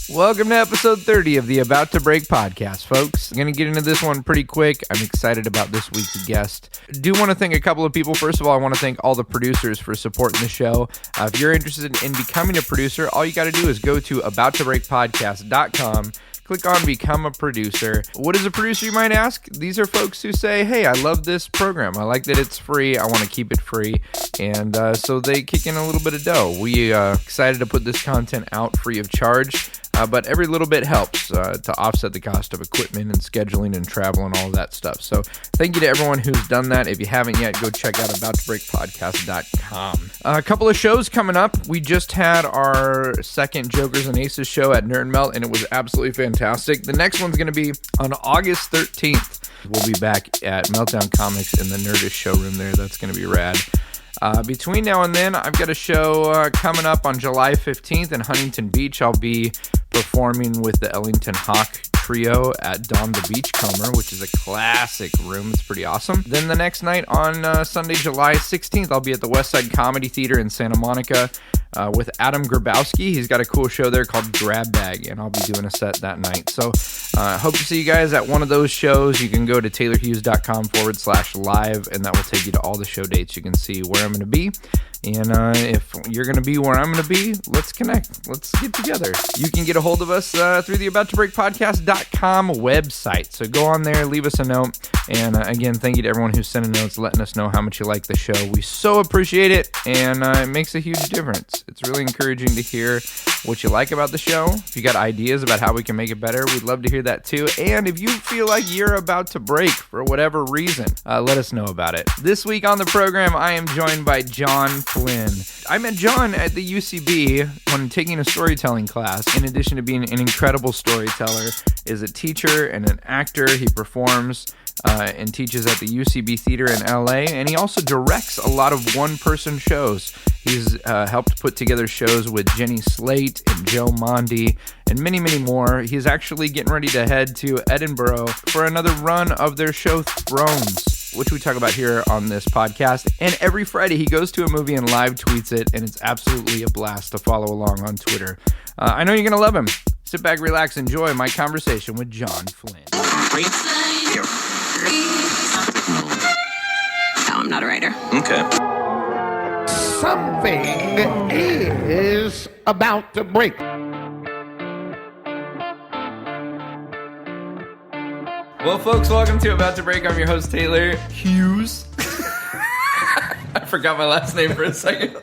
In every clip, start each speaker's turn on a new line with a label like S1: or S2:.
S1: Welcome to episode 30 of the About to Break podcast, folks. I'm going to get into this one pretty quick. I'm excited about this week's guest. Do want to thank a couple of people. First of all, I want to thank all the producers for supporting the show. If you're interested in becoming a producer, all you got to do is go to abouttobreakpodcast.com. Click on Become a Producer. What is a producer, you might ask? These are folks who say, hey, I love this program. I like that it's free. I want to keep it free. And so they kick in a little bit of dough. We excited to put this content out free of charge. But every little bit helps to offset the cost of equipment and scheduling and travel and all of that stuff. So thank you to everyone who's done that. If you haven't yet, go check out abouttobreakpodcast.com. A couple of shows coming up. We just had our second Jokers and Aces show at Nerd Melt, and it was absolutely fantastic. The next one's going to be on August 13th. We'll be back at Meltdown Comics in the Nerdish showroom there. That's going to be rad. Between now and then, I've got a show coming up on July 15th in Huntington Beach. I'll be performing with the Ellington Hawk Trio at Dawn the Beachcomber, which is a classic room. It's pretty awesome. Then the next night on Sunday, July 16th, I'll be at the West Side Comedy Theater in Santa Monica with Adam Grabowski. He's got a cool show there called Grab Bag, and I'll be doing a set that night. So hope to see you guys at one of those shows. You can go to taylorhughes.com/live, and that will take you to all the show dates. You can see where I'm going to be. And if you're going to be where I'm going to be, let's connect. Let's get together. You can get a hold of us through the abouttobreakpodcast.com website. So go on there, leave us a note. And again, thank you to everyone who's sending notes, letting us know how much you like the show. We so appreciate it, and it makes a huge difference. It's really encouraging to hear what you like about the show. If you got ideas about how we can make it better, we'd love to hear that too. And if you feel like you're about to break for whatever reason, let us know about it. This week on the program, I am joined by John Flynn. I met John at the UCB when taking a storytelling class. In addition to being an incredible storyteller, is a teacher and an actor. He performs and teaches at the UCB Theater in LA, and he also directs a lot of one-person shows. He's helped put together shows with Jenny Slate and Joe Mondi and many, many more. He's actually getting ready to head to Edinburgh for another run of their show Thrones, which we talk about here on this podcast. And every Friday he goes to a movie and live tweets it, and it's absolutely a blast to follow along on Twitter. I know you're going to love him. Sit back, relax, enjoy my conversation with John Flynn.
S2: No, I'm not a writer.
S3: Okay.
S4: Something is about to break.
S1: Well, folks, welcome to About to Break. I'm your host, Taylor Hughes. I forgot my last name for a second.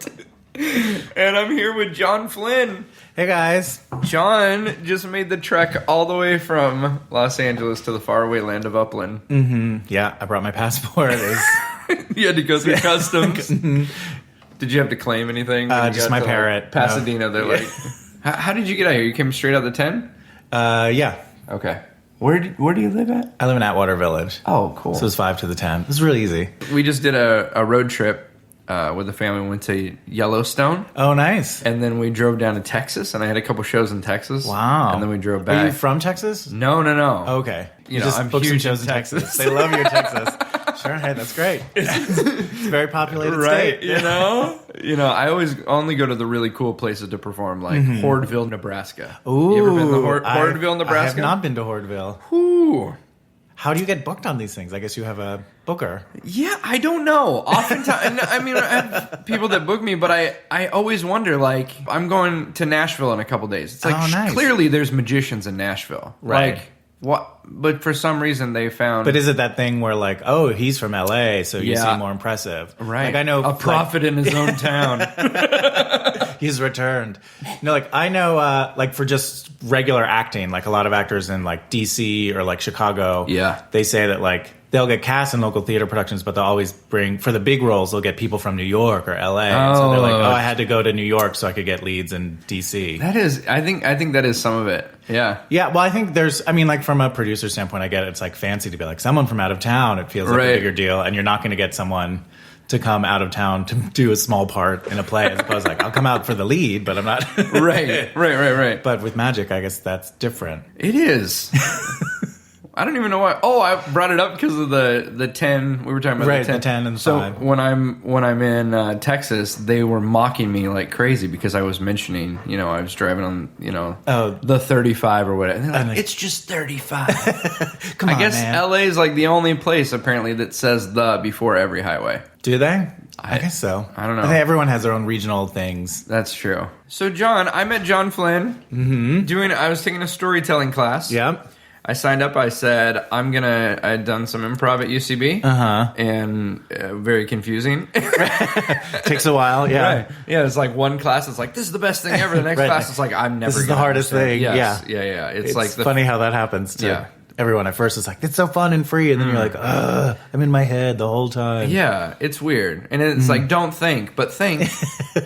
S1: And I'm here with John Flynn.
S3: Hey, guys.
S1: John just made the trek all the way from Los Angeles to the faraway land of Upland.
S3: Mm-hmm. Yeah, I brought my passport.
S1: You had to go through customs. Did you have to claim anything?
S3: Just my parrot.
S1: Like, Pasadena, they're like... How did you get out here? You came straight out the 10?
S3: Yeah.
S1: Okay. Where do you live at?
S3: I live in Atwater Village.
S1: Oh, cool.
S3: So it's 5 to the 10. It was really easy.
S1: We just did a road trip with the family. We went to Yellowstone.
S3: Oh, nice.
S1: And then we drove down to Texas, and I had a couple shows in Texas.
S3: Wow.
S1: And then we drove back.
S3: Are you from Texas?
S1: No.
S3: Okay.
S1: You know, I'm
S3: booked some
S1: huge
S3: shows in Texas. They love your Texas. Sure, hey, that's great. It's a very populated state.
S1: You know, I always only go to the really cool places to perform, like Hordeville, Nebraska.
S3: Ooh,
S1: you ever been to Hordeville, Nebraska?
S3: I have not been to Hordeville.
S1: Ooh.
S3: How do you get booked on these things? I guess you have a booker.
S1: Yeah, I don't know. Oftentimes, I mean, I have people that book me, but I always wonder, like, I'm going to Nashville in a couple days. It's like,
S3: nice.
S1: Clearly there's magicians in Nashville.
S3: Right.
S1: Like, what? But for some reason they found...
S3: But is it that thing where, like, oh, he's from LA, so you seem more impressive?
S1: Right.
S3: Like, I know...
S1: A prophet in his own town.
S3: He's returned. No, like, I know, like, for just regular acting, like, a lot of actors in, like, DC or, like, Chicago, they say that, like, they'll get cast in local theater productions, but they'll always bring, for the big roles, they'll get people from New York or LA. And so they're like, I had to go to New York so I could get leads in DC.
S1: That is, I think that is some of it. Yeah.
S3: Yeah, well, I think there's, I mean, like, from a producer standpoint, I get it. It's, like, fancy to be like, someone from out of town, it feels like a bigger deal, and you're not going to get someone to come out of town to do a small part in a play as opposed to, like, I'll come out for the lead, but I'm not.
S1: Right.
S3: But with magic, I guess that's different.
S1: It is. I don't even know why. Oh, I brought it up because of the 10. We were talking about
S3: the 10 and the 5.
S1: So when I'm in Texas, they were mocking me like crazy because I was mentioning, I was driving on, the 35 or whatever. And they're like, it's just 35.
S3: Come on,
S1: I guess
S3: man.
S1: LA is like the only place apparently that says the before every highway.
S3: Do they? I guess so.
S1: I don't know.
S3: I think everyone has their own regional things.
S1: That's true. So John, I met John Flynn I was taking a storytelling class.
S3: Yep.
S1: I signed up. I said, I had done some improv at UCB. And very confusing.
S3: Takes a while, yeah.
S1: Right. Yeah, it's like one class, it's like, this is the best thing ever. The next class, it's like, I'm never
S3: This is the hardest thing.
S1: Yes.
S3: Yeah.
S1: Yeah.
S3: It's
S1: like
S3: funny how that happens to everyone. At first, it's like, it's so fun and free. And then you're like, I'm in my head the whole time.
S1: Yeah, it's weird. And it's like, don't think, but think.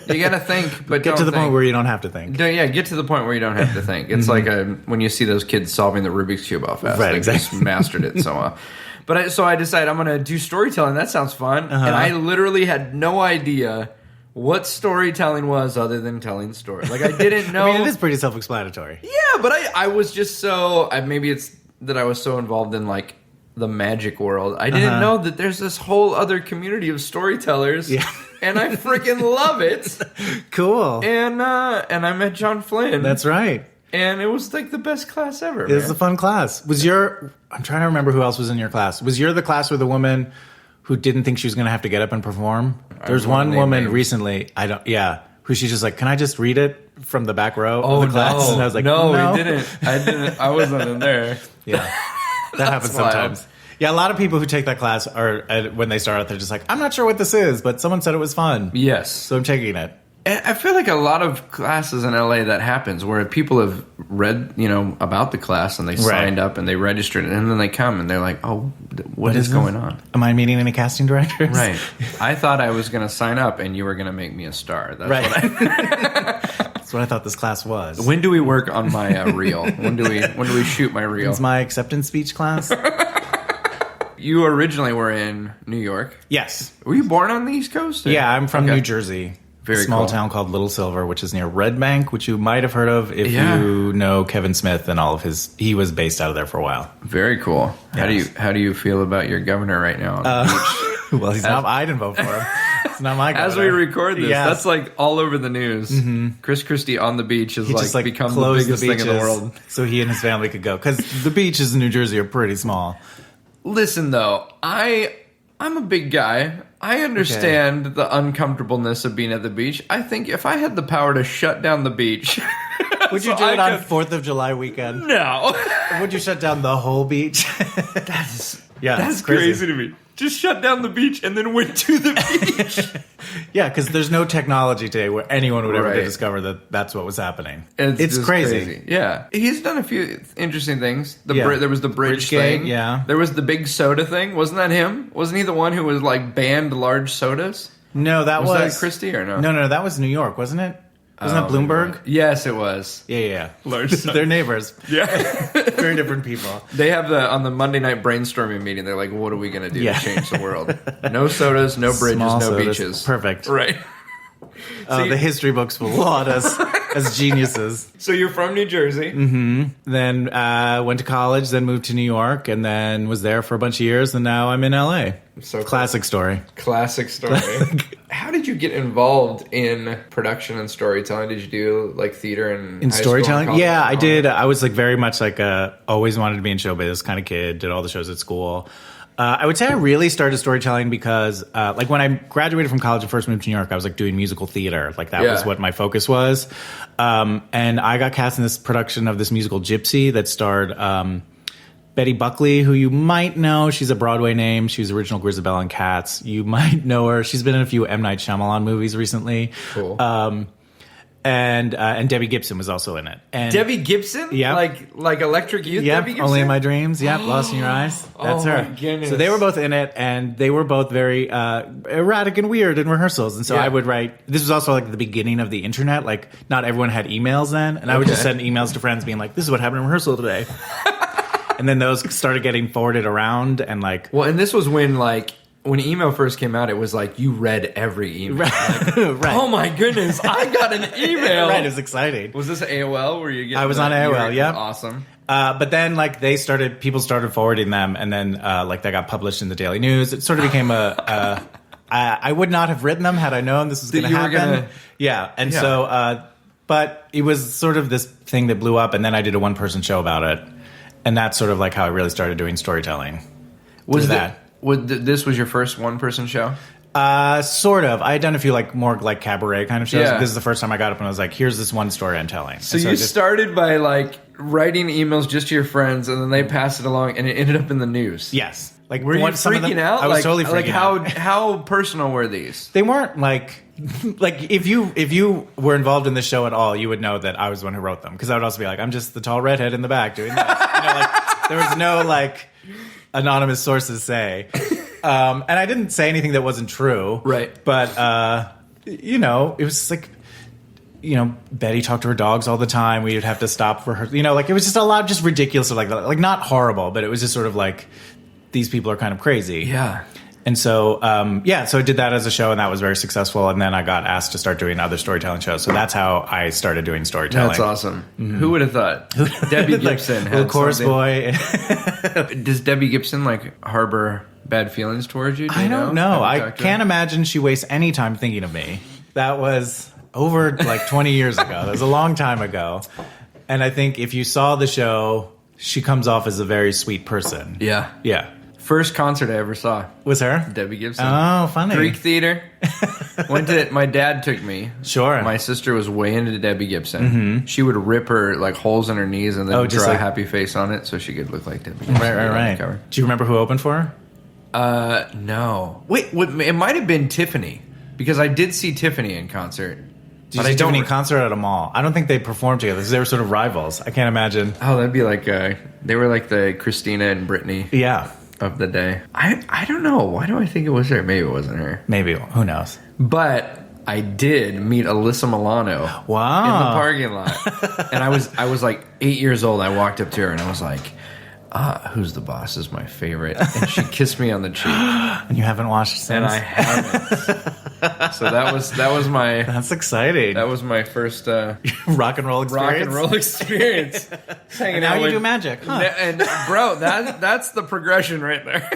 S1: You got to think, but
S3: get to the point where you don't have to think.
S1: Yeah, get to the point where you don't have to think. It's like when you see those kids solving the Rubik's Cube how fast.
S3: Right,
S1: they
S3: exactly.
S1: just mastered it so well. But so I decided I'm going to do storytelling. That sounds fun. And I literally had no idea what storytelling was other than telling stories. Like, I didn't know.
S3: I mean, it is pretty self-explanatory.
S1: Yeah, but I was just so... maybe it's that I was so involved in, like, the magic world. I didn't know that there's this whole other community of storytellers. Yeah. And I freaking love it.
S3: Cool.
S1: And I met John Flynn.
S3: That's right.
S1: And it was like the best class ever.
S3: It was a fun class. I'm trying to remember who else was in your class. Was the class with the woman who didn't think she was going to have to get up and perform? There's one woman recently, who she's just like, can I just read it from the back row of the class?
S1: No.
S3: And I was like,
S1: no, we didn't. I wasn't in there.
S3: Yeah. That happens sometimes.
S1: Wild.
S3: Yeah, a lot of people who take that class when they start out, they're just like, I'm not sure what this is, but someone said it was fun.
S1: Yes.
S3: So I'm taking it.
S1: I feel like a lot of classes in LA that happens where people have read, about the class and they signed up and they registered and then they come and they're like, oh, what is going on?
S3: Am I meeting any casting directors?
S1: Right. I thought I was going to sign up and you were going to make me a star. That's
S3: That's what I thought this class was.
S1: When do we work on my reel? When do we shoot my reel?
S3: It's my acceptance speech class.
S1: You originally were in New York.
S3: Yes.
S1: Were you born on the East Coast? Or?
S3: Yeah, I'm from New Jersey.
S1: Very
S3: small
S1: cool.
S3: town called Little Silver, which is near Red Bank, which you might have heard of if you know Kevin Smith and all of his. He was based out of there for a while.
S1: Very cool.
S3: Yes.
S1: How do you feel about your governor right now?
S3: Well, he's not. I didn't vote for him. It's not my governor.
S1: As we record this,
S3: Yes.
S1: that's like all over the news. Chris Christie on the beach has like become the biggest thing in the world.
S3: So he and his family could go because the beaches in New Jersey are pretty small.
S1: Listen, though, I'm a big guy. I understand the uncomfortableness of being at the beach. I think if I had the power to shut down the beach...
S3: Would you do it on 4th of July weekend?
S1: No.
S3: Or would you shut down the whole beach?
S1: That's crazy to me. Just shut down the beach and then went to the beach.
S3: Yeah, because there's no technology today where anyone would ever discover that that's what was happening.
S1: It's
S3: crazy.
S1: Yeah. He's done a few interesting things. There was the bridge thing.
S3: Yeah.
S1: There was the big soda thing. Wasn't that him? Wasn't he the one who was like banned large sodas?
S3: No, was
S1: that Christie or no?
S3: No, that was New York, wasn't it? Wasn't that Bloomberg?
S1: Yes, it was.
S3: Yeah.
S1: Large
S3: They're neighbors.
S1: Yeah.
S3: Very different people.
S1: They have on the Monday night brainstorming meeting, they're like, what are we going to do to change the world? No sodas, no bridges,
S3: Small
S1: no
S3: sodas.
S1: beaches.
S3: Perfect.
S1: Right.
S3: The history books will laud us as geniuses.
S1: So you're from New Jersey.
S3: Mm-hmm. Then went to college, then moved to New York, and then was there for a bunch of years, and now I'm in LA.
S1: So
S3: classic story.
S1: Classic story. How did you get involved in production and storytelling? Did you do like theater and
S3: in storytelling? Yeah, I did. I was like very much like always wanted to be in showbiz kind of kid. Did all the shows at school. I would say I really started storytelling because like when I graduated from college and first moved to New York, I was like doing musical theater. Like that was what my focus was. And I got cast in this production of this musical Gypsy that starred Betty Buckley, who you might know. She's a Broadway name. She was the original Grisabelle on Cats. You might know her. She's been in a few M. Night Shyamalan movies recently.
S1: Cool.
S3: And Debbie Gibson was also in it. And
S1: Debbie Gibson?
S3: Yeah.
S1: Like Electric Youth Debbie Gibson?
S3: Only in My Dreams. Yep, Lost in Your Eyes. That's her.
S1: My goodness.
S3: So they were both in it, and they were both very erratic and weird in rehearsals. And so I would write... This was also like the beginning of the internet. Like, not everyone had emails then. And I would just send emails to friends being like, this is what happened in rehearsal today. And then those started getting forwarded around and like...
S1: Well, and this was when email first came out, it was like you read every email. Like,
S3: right.
S1: Oh my goodness, I got an email.
S3: Right, it was exciting.
S1: Was this AOL where you get...
S3: I was on AOL, yeah.
S1: Awesome.
S3: But then like people started forwarding them, and then like they got published in the Daily News. It sort of became I would not have written them had I known this was going to happen. Yeah. And so, but it was sort of this thing that blew up, and then I did a one-person show about it. And that's sort of like how I really started doing storytelling.
S1: This was your first one-person show?
S3: Sort of. I had done a few like more like cabaret kind of shows. Yeah. This is the first time I got up and I was like, here's this one story I'm telling.
S1: So you started by like writing emails just to your friends, and then they passed it along, and it ended up in the news.
S3: Yes. Like,
S1: were you freaking out?
S3: I was totally freaking out.
S1: Like, how personal were these?
S3: They weren't like if you were involved in the show at all, you would know that I was the one who wrote them, because I would also be like, I'm just the tall redhead in the back doing this. Like there was no like anonymous sources say, and I didn't say anything that wasn't true,
S1: right?
S3: But it was like. Betty talked to her dogs all the time. We would have to stop for her. Like it was just a lot of just ridiculous stuff like that. Like not horrible, but it was just sort of like these people are kind of crazy.
S1: Yeah.
S3: And so, so I did that as a show, and that was very successful. And then I got asked to start doing other storytelling shows. So that's how I started doing storytelling.
S1: That's awesome. Mm-hmm. Who would have thought? Debbie Gibson
S3: had little chorus boy.
S1: Does Debbie Gibson like harbor bad feelings towards you?
S3: I don't know. I can't imagine she wastes any time thinking of me. That was over like 20 years ago. That was a long time ago. And I think if you saw the show, she comes off as a very sweet person.
S1: Yeah.
S3: Yeah.
S1: First concert I ever saw
S3: was her?
S1: Debbie Gibson.
S3: Oh, funny.
S1: Greek theater. My dad took me.
S3: Sure.
S1: My sister was way into Debbie Gibson.
S3: Mm-hmm.
S1: She would rip her like holes in her knees and then draw
S3: like,
S1: a happy face on it so she could look like Debbie Gibson.
S3: Right. Do you remember who opened for
S1: her? No. Wait, it might have been Tiffany, because I did see Tiffany in concert.
S3: Did you see Tiffany in concert at a mall? I don't think they performed together. They were sort of rivals. I can't imagine.
S1: Oh, that'd be like they were like the Christina and Britney.
S3: Yeah.
S1: Of the day. I don't know. Why do I think it was her? Maybe it wasn't her.
S3: Maybe. Who knows?
S1: But I did meet Alyssa Milano.
S3: Wow.
S1: In the parking lot. And I was like 8 years old. I walked up to her and I was like, Who's the Boss is my favorite. And she kissed me on the cheek.
S3: And you haven't watched since?
S1: And I haven't. So that was my...
S3: That's exciting.
S1: That was my first...
S3: rock and roll
S1: experience.
S3: And now you do magic. Huh?
S1: And bro, that's the progression right there.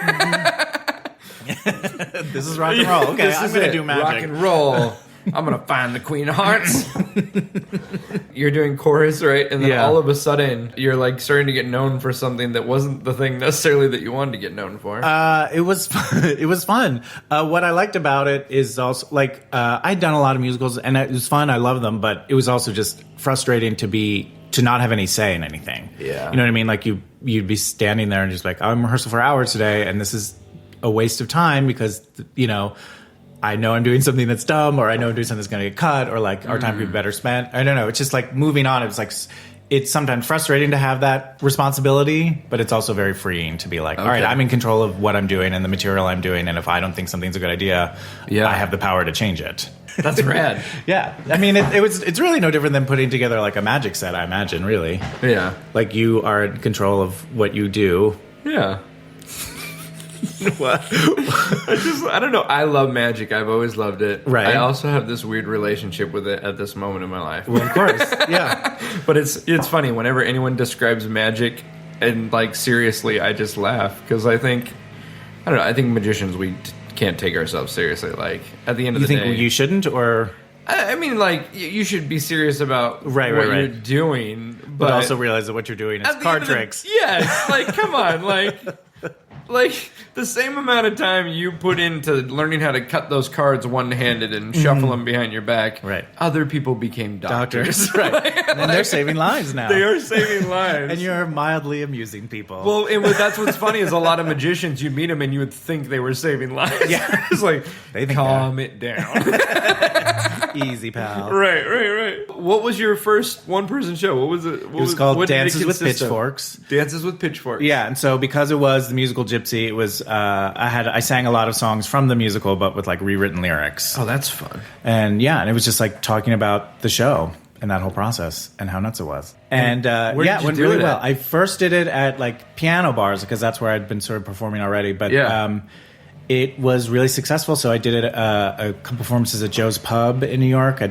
S3: This is rock and roll. Okay, I'm going to do magic.
S1: Rock and roll. I'm going to find the Queen of Hearts. You're doing chorus, right? And then all of a sudden, you're like starting to get known for something that wasn't the thing necessarily that you wanted to get known for.
S3: It was fun. What I liked about it is also like I'd done a lot of musicals, and it was fun. I love them, but it was also just frustrating to not have any say in anything.
S1: Yeah,
S3: you know what I mean? Like you'd be standing there and just like, I'm rehearsal for hours today, and this is a waste of time because I know I'm doing something that's dumb, or I know I'm doing something that's going to get cut, or like our time could be better spent. I don't know. It's just like moving on. It's like, it's sometimes frustrating to have that responsibility, but it's also very freeing to be like, all right, I'm in control of what I'm doing and the material I'm doing. And if I don't think something's a good idea, I have the power to change it.
S1: That's rad.
S3: Yeah. I mean, it's really no different than putting together like a magic set, I imagine, really.
S1: Yeah.
S3: Like you are in control of what you do.
S1: Yeah. I don't know. I love magic. I've always loved it.
S3: Right.
S1: I also have this weird relationship with it at this moment in my life.
S3: Well, of course. Yeah.
S1: But it's funny whenever anyone describes magic and like seriously, I just laugh because I think magicians can't take ourselves seriously. Like at the end of the day,
S3: you think you shouldn't, or
S1: I mean, like you should be serious about what you're doing,
S3: but also realize that what you're doing is card tricks.
S1: Yes. Like, come on, like the same amount of time you put into learning how to cut those cards one-handed and shuffle them behind your back,
S3: right?
S1: Other people became doctors.
S3: Right? And they're saving lives now.
S1: They are saving lives,
S3: and you're mildly amusing people.
S1: Well, and that's what's funny is a lot of magicians, you'd meet them and you would think they were saving lives.
S3: Yeah,
S1: it's like calm it down.
S3: Easy, pal.
S1: Right. What was your first one-person show? What was it? It
S3: was called Dances with Pitchforks.
S1: Dances with Pitchforks.
S3: Yeah, and so because it was the musical Gypsy, it was I sang a lot of songs from the musical, but with like rewritten lyrics.
S1: Oh, that's fun.
S3: And and it was just like talking about the show and that whole process and how nuts it was. And it went really well. I first did it at like piano bars because that's where I'd been sort of performing already. But it was really successful. So I did it a couple performances at Joe's Pub in New York. I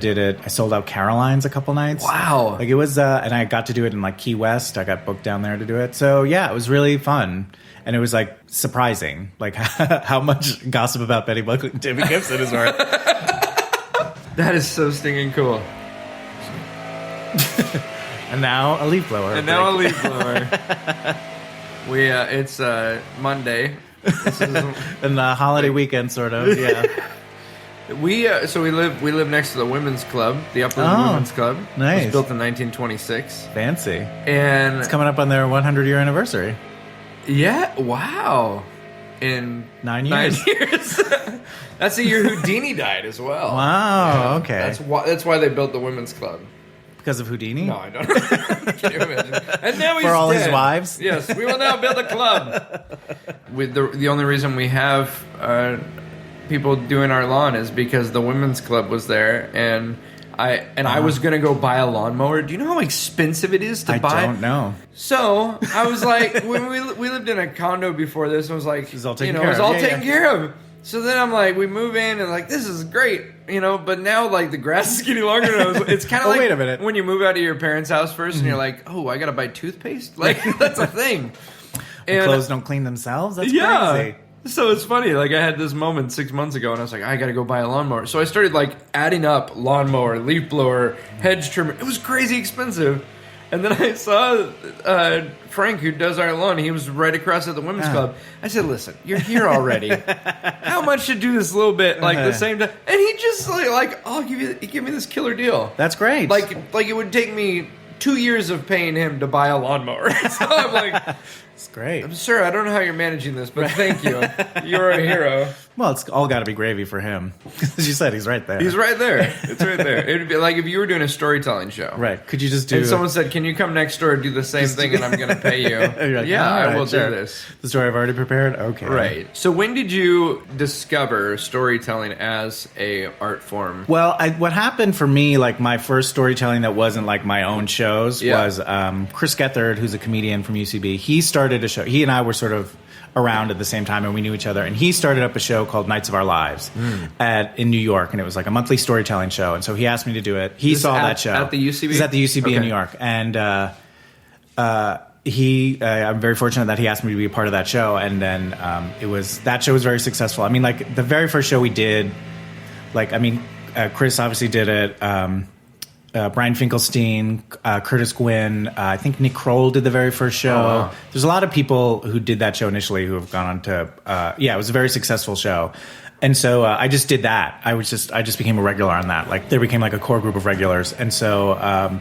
S3: sold out Caroline's a couple nights.
S1: Wow.
S3: Like it was, and I got to do it in like Key West. I got booked down there to do it. So yeah, it was really fun. And it was like surprising, like how much gossip about Betty Buckley and Timmy Gibson is worth.
S1: That is so stinging cool.
S3: And now a leaf blower.
S1: It's Monday.
S3: And the holiday weekend, sort of. Yeah.
S1: We live next to the Women's Club, the Upland Women's Club.
S3: Nice.
S1: It was built in 1926.
S3: Fancy.
S1: And
S3: it's coming up on their 100-year anniversary.
S1: Yeah. Wow. In
S3: 9 years.
S1: 9 years. That's the year Houdini died as well.
S3: Wow. Yeah, okay.
S1: That's why they built the Women's Club.
S3: Because of Houdini?
S1: No, I don't know. Can you imagine? And now he's
S3: for all
S1: dead.
S3: his wives?
S1: Yes, we will now build a club. The only reason we have people doing our lawn is because the women's club was there, and I was gonna go buy a lawnmower. Do you know how expensive it is to buy?
S3: I don't know.
S1: So I was like, when we lived in a condo before this, I was like,
S3: it was all taken
S1: care of. So then I'm like, we move in and like, this is great, but now like the grass is getting longer. And it's kind of like
S3: wait a minute.
S1: When you move out of your parents' house first and you're like, oh, I got to buy toothpaste? Like, that's a thing.
S3: And clothes don't clean themselves? That's crazy.
S1: So it's funny. Like I had this moment 6 months ago and I was like, I got to go buy a lawnmower. So I started like adding up lawnmower, leaf blower, hedge trimmer. It was crazy expensive. And then I saw Frank, who does our lawn. He was right across at the women's club. I said, "Listen, you're here already. How much to do this little bit, like the same time?" And he just like, "I'll give you. He gave me this killer deal.
S3: That's great.
S1: Like it would take me 2 years of paying him to buy a lawnmower." So I'm like,
S3: it's great.
S1: Sir, I don't know how you're managing this, but thank you. You're a hero.
S3: Well, it's all got to be gravy for him. As you said, he's right there.
S1: He's right there. It's right there. It'd be like if you were doing a storytelling show.
S3: Right. Could you just do...
S1: And someone said, can you come next door and do the same thing and I'm going to pay you?
S3: Like,
S1: yeah, I will
S3: do
S1: this.
S3: The story I've already prepared? Okay.
S1: Right. So when did you discover storytelling as a art form?
S3: Well, what happened for me, like my first storytelling that wasn't like my own shows was Chris Gethard, who's a comedian from UCB. He started a show. He and I were sort of around at the same time and we knew each other, and he started up a show called Nights of Our Lives in New York, and it was like a monthly storytelling show, and so he asked me to do it. He saw that show
S1: at the UCB.
S3: It was at the UCB in New York, and I'm very fortunate that he asked me to be a part of that show, and then that show was very successful. I mean, like the very first show we did, Chris obviously did it. Brian Finkelstein, Curtis Gwynn, I think Nick Kroll did the very first show. Oh, wow. There's a lot of people who did that show initially who have gone on to, it was a very successful show. And so I just did that. I just became a regular on that. Like there became like a core group of regulars. And so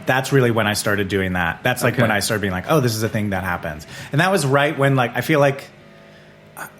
S3: that's really when I started doing that. That's like when I started being like, oh, this is a thing that happens. And that was right when I feel like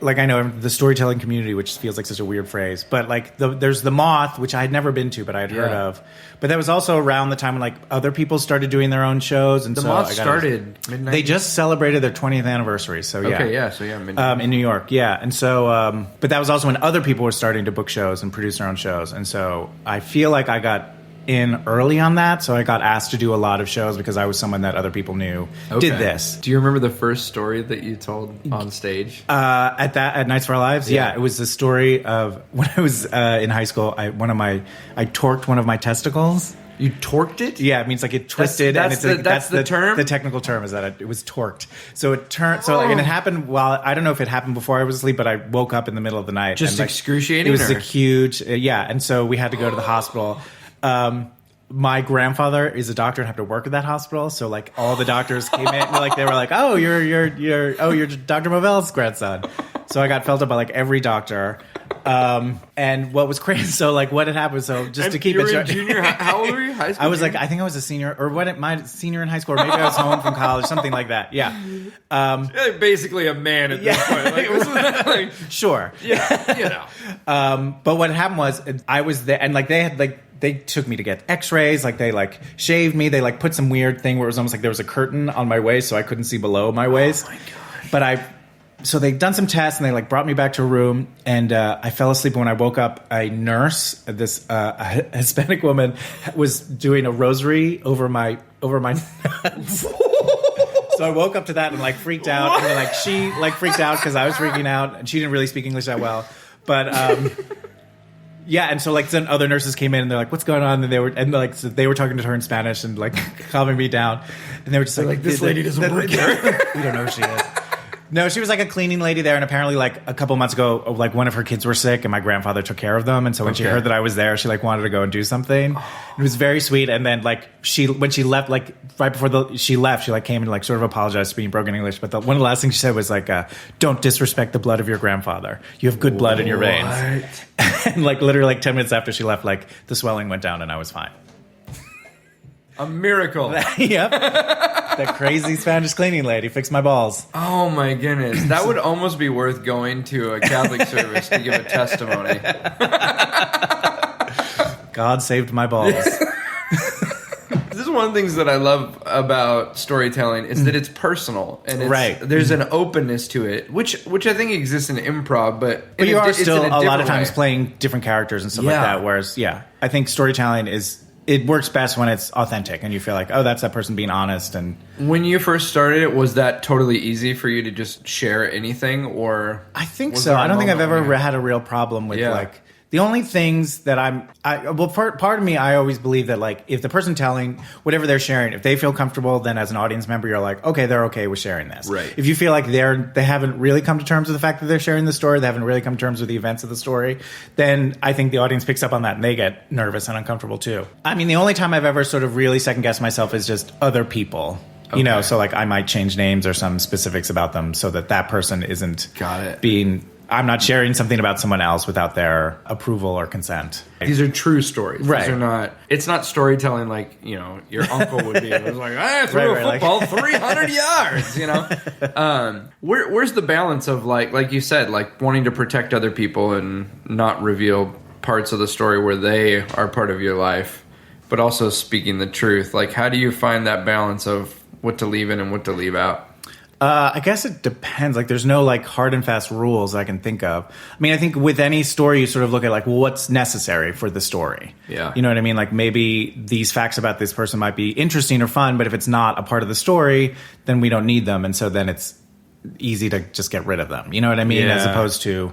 S3: I know the storytelling community, which feels like such a weird phrase, but like there's the Moth, which I had never been to, but I had heard of. But that was also around the time when like other people started doing their own shows, and
S1: the Moth started mid-90s.
S3: They just celebrated their 20th anniversary, so in New York, and so but that was also when other people were starting to book shows and produce their own shows, and so I feel like I got in early on that, so I got asked to do a lot of shows because I was someone that other people knew did this.
S1: Do you remember the first story that you told on stage?
S3: At Nights of Our Lives? Yeah, it was the story of when I was in high school. I torqued one of my testicles.
S1: You torqued it?
S3: Yeah, it means like it twisted.
S1: That's the term?
S3: The technical term is that it was torqued. So it turned. So and it happened while, I don't know if it happened before I was asleep, but I woke up in the middle of the night.
S1: Just excruciating?
S3: It was a huge, and so we had to go to the hospital. My grandfather is a doctor and had to work at that hospital, so like all the doctors came in and like they were like, "Oh, you're Dr. Movell's grandson." So I got felt up by like every doctor. And what was crazy, so like what had happened, so just to keep it short.
S1: Junior, how old were you? High school?
S3: I was like, I think I was a senior, or my senior in high school, or maybe I was home from college, something like that. Yeah.
S1: Basically a man at this point. Like, wasn't that like,
S3: sure.
S1: Yeah,
S3: But what happened was I was there, and like they took me to get x-rays, like they like shaved me, they like put some weird thing where it was almost like there was a curtain on my waist so I couldn't see below my waist.
S1: Oh my gosh.
S3: But so they'd done some tests and they like brought me back to a room, and I fell asleep. When I woke up, a nurse, this a Hispanic woman, was doing a rosary over my nuts. So I woke up to that and like freaked out. What? And then, like she like freaked out because I was freaking out, and she didn't really speak English that well. But yeah, and so like then other nurses came in and they're like, "What's going on?" And they were talking to her in Spanish and like calming me down, and they were just like,
S1: "This lady doesn't work here."
S3: We don't know who she is. No, she was like a cleaning lady there, and apparently like a couple months ago, like one of her kids were sick, and my grandfather took care of them, and so when she heard that I was there, she like wanted to go and do something. It was very sweet, and then like when she left, like right before she left, she like came and like sort of apologized, speaking broken English, but one of the last things she said was like, "Don't disrespect the blood of your grandfather. You have good blood in your veins." And like literally like 10 minutes after she left, like the swelling went down, and I was fine.
S1: A miracle.
S3: Yep. That crazy Spanish cleaning lady fixed my balls.
S1: Oh my goodness. That would almost be worth going to a Catholic service to give a testimony.
S3: God saved my balls.
S1: This is one of the things that I love about storytelling is that it's personal and there's an openness to it, which I think exists in improv, but
S3: you are still a lot of times playing different characters and stuff like that. Whereas, I think storytelling it works best when it's authentic and you feel like, oh, that's that person being honest. And
S1: when you first started it, was that totally easy for you to just share anything, or
S3: I think so. I don't think I've ever had a real problem with like the only things that part of me, I always believe that like if the person telling whatever they're sharing, if they feel comfortable, then as an audience member, you're like, okay, they're okay with sharing this.
S1: Right.
S3: If you feel like they haven't really come to terms with the fact that they're sharing the story, they haven't really come to terms with the events of the story, then I think the audience picks up on that and they get nervous and uncomfortable too. I mean, the only time I've ever sort of really second guessed myself is just other people. Okay. You know, so like I might change names or some specifics about them so that person isn't I'm not sharing something about someone else without their approval or consent.
S1: These are true stories.
S3: Right.
S1: These it's not storytelling like, your uncle would be. It was like, I threw a football 300 yards, Where's the balance of like you said, like wanting to protect other people and not reveal parts of the story where they are part of your life, but also speaking the truth? Like, how do you find that balance of what to leave in and what to leave out?
S3: I guess it depends. Like, there's no like hard and fast rules I can think of. I mean, I think with any story, you sort of look at like, well, what's necessary for the story?
S1: Yeah.
S3: You know what I mean? Like maybe these facts about this person might be interesting or fun, but if it's not a part of the story, then we don't need them. And so then it's easy to just get rid of them. You know what I mean?
S1: Yeah.
S3: As opposed to,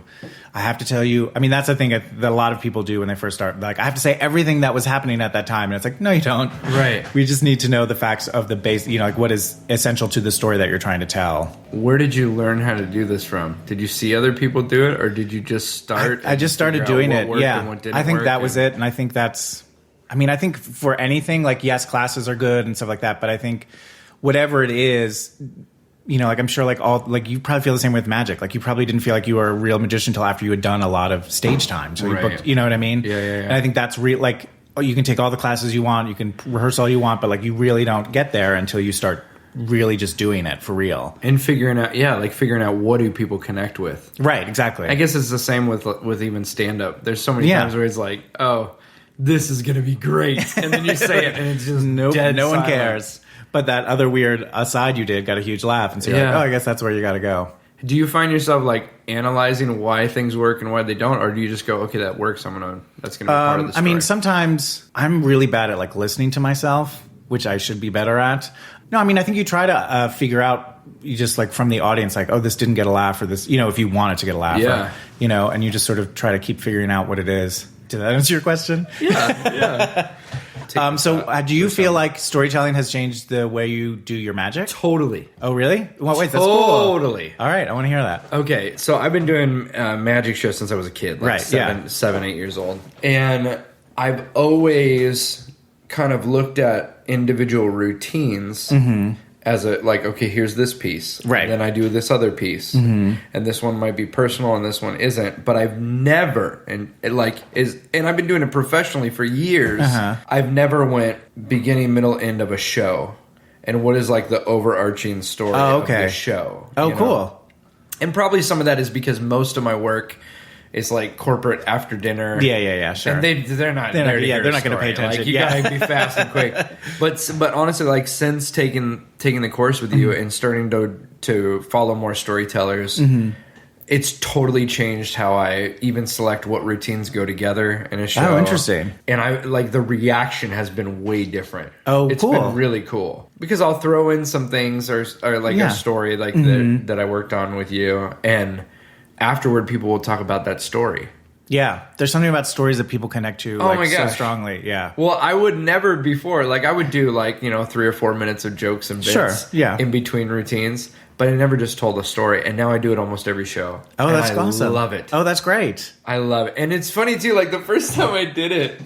S3: I have to tell you, I mean, that's the thing that a lot of people do when they first start. Like, I have to say everything that was happening at that time. And it's like, no, you don't.
S1: Right.
S3: We just need to know the facts of the base, like what is essential to the story that you're trying to tell.
S1: Where did you learn how to do this from? Did you see other people do it, or did you just start?
S3: I just started doing it. Yeah. I think that was it. And I think I think for anything, like, yes, classes are good and stuff like that. But I think whatever it is, like I'm sure you probably feel the same with magic. Like you probably didn't feel like you were a real magician until after you had done a lot of stage time. So you booked, you know what I mean?
S1: Yeah.
S3: And I think that's real. Like, you can take all the classes you want, you can rehearse all you want, but like you really don't get there until you start really just doing it for real.
S1: And figuring out what do people connect with.
S3: Right, exactly.
S1: I guess it's the same with even stand-up. There's so many times where it's like, oh, this is going to be great. And then you say it and it's just
S3: no one cares. But that other weird aside you did got a huge laugh. And so you're like, oh, I guess that's where you got to go.
S1: Do you find yourself like analyzing why things work and why they don't? Or do you just go, okay, that works. That's going to be part of the story?
S3: I mean, sometimes I'm really bad at like listening to myself, which I should be better at. No, I mean, I think you try to figure out, you just like from the audience, like, oh, this didn't get a laugh, or this, if you want it to get a laugh.
S1: Yeah.
S3: Or, and you just sort of try to keep figuring out what it is. Did that answer your question?
S1: Yeah.
S3: So do you feel like storytelling has changed the way you do your magic?
S1: Totally.
S3: Oh, really? Well, wait, that's
S1: totally.
S3: Cool. All right, I want to hear that.
S1: Okay, so I've been doing magic shows since I was a kid, like 7, 8 years old. And I've always kind of looked at individual routines as a, like, okay, here's this piece.
S3: Right.
S1: And then I do this other piece. And this one might be personal and this one isn't. But I've never, and I've been doing it professionally for years, I've never went beginning, middle, end of a show. And what is like the overarching story of the show.
S3: Oh, cool.
S1: And probably some of that is because most of my work is like corporate after dinner.
S3: Yeah, sure.
S1: And they're not going to
S3: pay attention.
S1: Like, you gotta be fast and quick. But honestly, like since taking the course with you and starting to follow more storytellers, it's totally changed how I even select what routines go together in a show.
S3: Oh, interesting.
S1: And I like the reaction has been way different.
S3: Oh,
S1: it's
S3: cool.
S1: been really cool because I'll throw in some things or like a story like that I worked on with you, and afterward people will talk about that story.
S3: Yeah, there's something about stories that people connect to so strongly. Yeah.
S1: Well, I would never before, like I would do 3 or 4 minutes of jokes and bits in between routines, but I never just told a story. And now I do it almost every show.
S3: Oh, that's awesome.
S1: I love it.
S3: Oh, that's great.
S1: I love it. And it's funny too, like the first time I did it,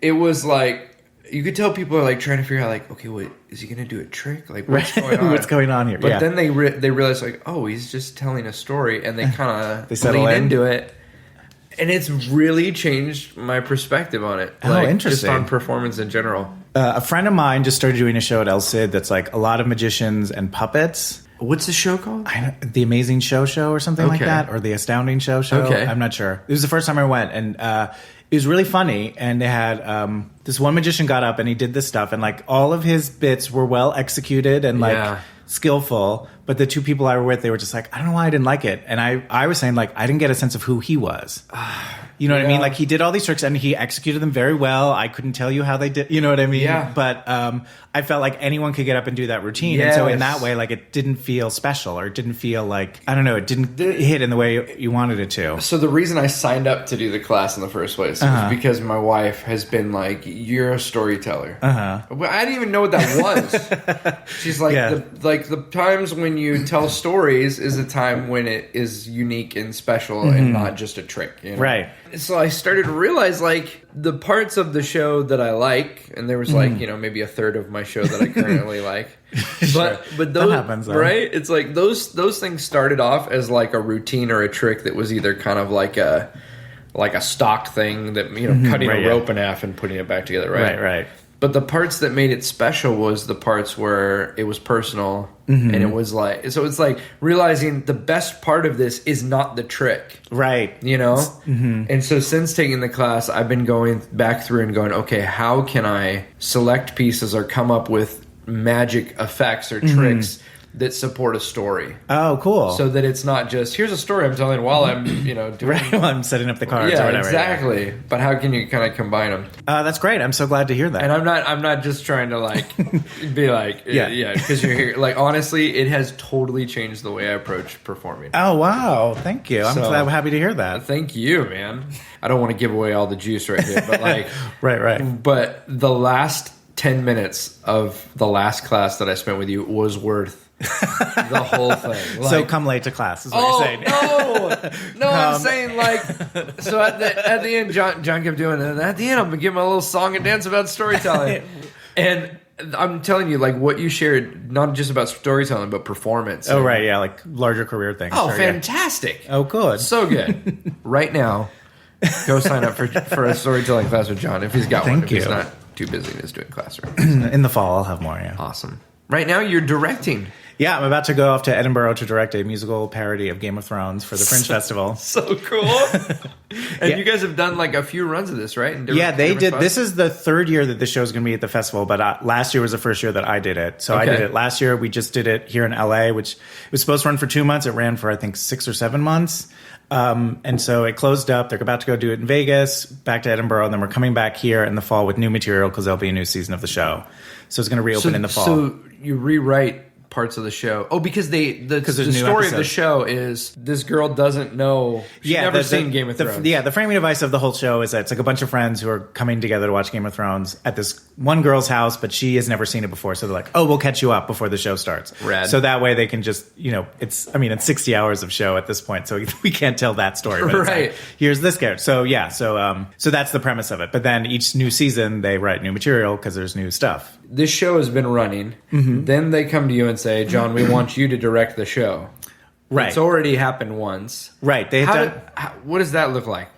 S1: it was like, you could tell people are like trying to figure out like, okay, wait, is he going to do a trick? Like what's going on?
S3: What's going on here?
S1: But then they realize like, oh, he's just telling a story, and they kind of lean into it. And it's really changed my perspective on it.
S3: Oh, interesting.
S1: Just on performance in general.
S3: A friend of mine just started doing a show at El Cid that's like a lot of magicians and puppets.
S1: What's the show called?
S3: The Amazing Show or something like that. Or The Astounding Show.
S1: Okay.
S3: I'm not sure. It was the first time I went. And it was really funny. And they had this one magician got up and he did this stuff. And like all of his bits were well executed and skillful. But the two people I were with, they were just like, I don't know why I didn't like it. And I was saying, like, I didn't get a sense of who he was. You know what I mean? Like, he did all these tricks and he executed them very well. I couldn't tell you how they did. You know what I mean?
S1: Yeah.
S3: But I felt like anyone could get up and do that routine.
S1: Yes.
S3: And so in that way, like, it didn't feel special or it didn't feel like, I don't know, it didn't hit in the way you wanted it to.
S1: So the reason I signed up to do the class in the first place was because my wife has been like, you're a storyteller. I didn't even know what that was. She's like, the times when you tell stories is a time when it is unique and special and not just a trick. You know?
S3: Right.
S1: So I started to realize like the parts of the show that I like, and there was like, maybe a third of my show that I currently like. But those,
S3: that happens, though.
S1: Right? It's like those things started off as like a routine or a trick that was either kind of like a stock thing that, cutting a rope in half and putting it back together, right?
S3: Right.
S1: But the parts that made it special was the parts where it was personal, and it was like, so it's like realizing the best part of this is not the trick.
S3: Right.
S1: You know? And so since taking the class, I've been going back through and going, okay, how can I select pieces or come up with magic effects or tricks that support a story?
S3: Oh, cool.
S1: So that it's not just, here's a story I'm telling while I'm, doing...
S3: Right, while I'm setting up the cards or whatever.
S1: Exactly. Yeah. But how can you kind of combine them?
S3: That's great. I'm so glad to hear that.
S1: And I'm not just trying to like be like, because you're here. Like, honestly, it has totally changed the way I approach performing.
S3: Oh, wow. Thank you. I'm happy to hear that.
S1: Thank you, man. I don't want to give away all the juice right here, but like...
S3: Right.
S1: But the last 10 minutes of the last class that I spent with you was worth the whole thing.
S3: Like, so come late to class is what you're saying.
S1: No, I'm saying like, so at the end, John kept doing it, and at the end, I'm going to give him a little song and dance about storytelling. And I'm telling you, like, what you shared, not just about storytelling, but performance.
S3: Oh, right, yeah, like larger career things.
S1: Oh, fantastic.
S3: Yeah. Oh, good.
S1: So good. Right now, go sign up for a storytelling class with John if he's got one. If he's not too busy and is doing class.
S3: In the fall, I'll have more, yeah.
S1: Awesome. Right now, you're directing.
S3: Yeah, I'm about to go off to Edinburgh to direct a musical parody of Game of Thrones for the Fringe Festival.
S1: So cool. And you guys have done like a few runs of this, right?
S3: Yeah, they did. Spots? This is the third year that this show is going to be at the festival, but last year was the first year that I did it. So I did it last year. We just did it here in LA, which it was supposed to run for 2 months. It ran for, I think, 6 or 7 months. And so it closed up. They're about to go do it in Vegas, back to Edinburgh, and then we're coming back here in the fall with new material because there'll be a new season of the show. So it's going to reopen in the fall.
S1: So you rewrite parts of the show. Oh, because the story of the show is this girl doesn't know. She's never seen Game of Thrones.
S3: The framing device of the whole show is that it's like a bunch of friends who are coming together to watch Game of Thrones at this one girl's house, but she has never seen it before. So they're like, oh, we'll catch you up before the show starts.
S1: Rad.
S3: So that way they can just, it's 60 hours of show at this point. So we can't tell that story. But it's like, here's this character. So yeah, so that's the premise of it. But then each new season they write new material because there's new stuff.
S1: This show has been running. Then they come to you and say, John, we want you to direct the show.
S3: Right.
S1: It's already happened once.
S3: Right.
S1: What does that look like?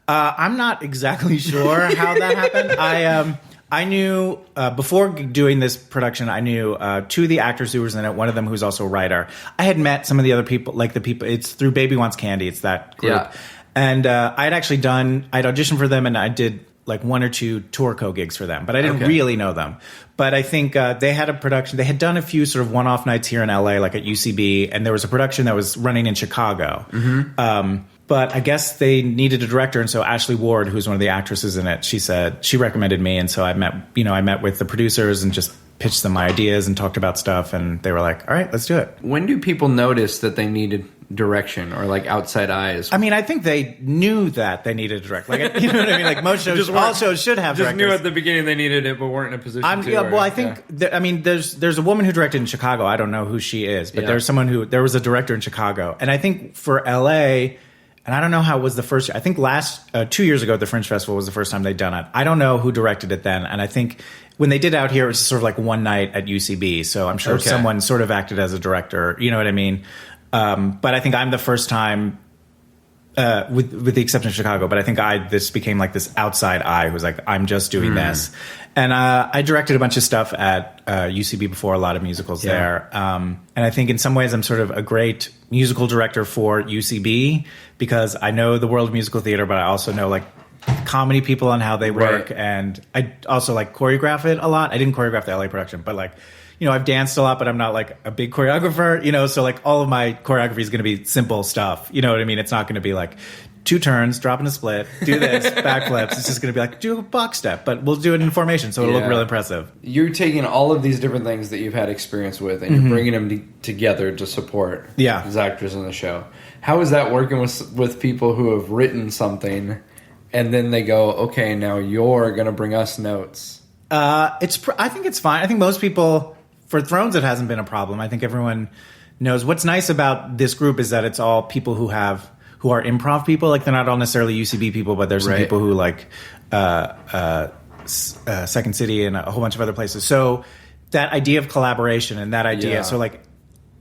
S3: I'm not exactly sure how that happened. I knew before doing this production, I knew 2 of the actors who was in it. One of them who's also a writer. I had met some of the other people, like the people. It's through Baby Wants Candy. It's that group. Yeah. And I'd auditioned for them, and I did like 1 or 2 tour co-gigs for them, but I didn't really know them. But I think they had a production. They had done a few sort of one-off nights here in LA, like at UCB, and there was a production that was running in Chicago. But I guess they needed a director, and so Ashley Ward, who's one of the actresses in it, she recommended me, and so I met with the producers and just pitched them my ideas and talked about stuff, and they were like, all right, let's do it.
S1: When do people notice that they needed direction or like outside eyes?
S3: I mean, I think they knew that they needed a director. Like, you know what I mean? Like most shows, all shows should have
S1: just
S3: directors.
S1: knew at the beginning they needed it, but weren't in a position to.
S3: Yeah, well, I think there's a woman who directed in Chicago. I don't know who she is, but there was a director in Chicago, and I think for LA. And I don't know how it was the first year. I think 2 years ago at the Fringe Festival was the first time they'd done it. I don't know who directed it then. And I think when they did out here, it was sort of like one night at UCB. So I'm sure someone sort of acted as a director. You know what I mean? But I think I'm the first time, with the exception of Chicago, but I think this became like this outside eye who's like, I'm just doing this. And I directed a bunch of stuff at UCB before, a lot of musicals there. And I think in some ways I'm sort of a great musical director for UCB because I know the world of musical theater, but I also know like comedy people and how they work. And I also like choreograph it a lot. I didn't choreograph the LA production, but like, you know, I've danced a lot, but I'm not like a big choreographer, you know, so like all of my choreography is going to be simple stuff. You know what I mean? It's not going to be like 2 turns, drop in a split, do this, backflips. It's just going to be like, do a box step, but we'll do it in formation, so it'll look real impressive.
S1: You're taking all of these different things that you've had experience with, and you're bringing them together to support these actors in the show. How is that working with people who have written something, and then they go, okay, now you're going to bring us notes?
S3: I think it's fine. I think most people, for Thrones, it hasn't been a problem. I think everyone knows. What's nice about this group is that it's all people who are improv people. Like they're not all necessarily UCB people, but there's some people who like Second City and a whole bunch of other places. So that idea of collaboration and that idea. So like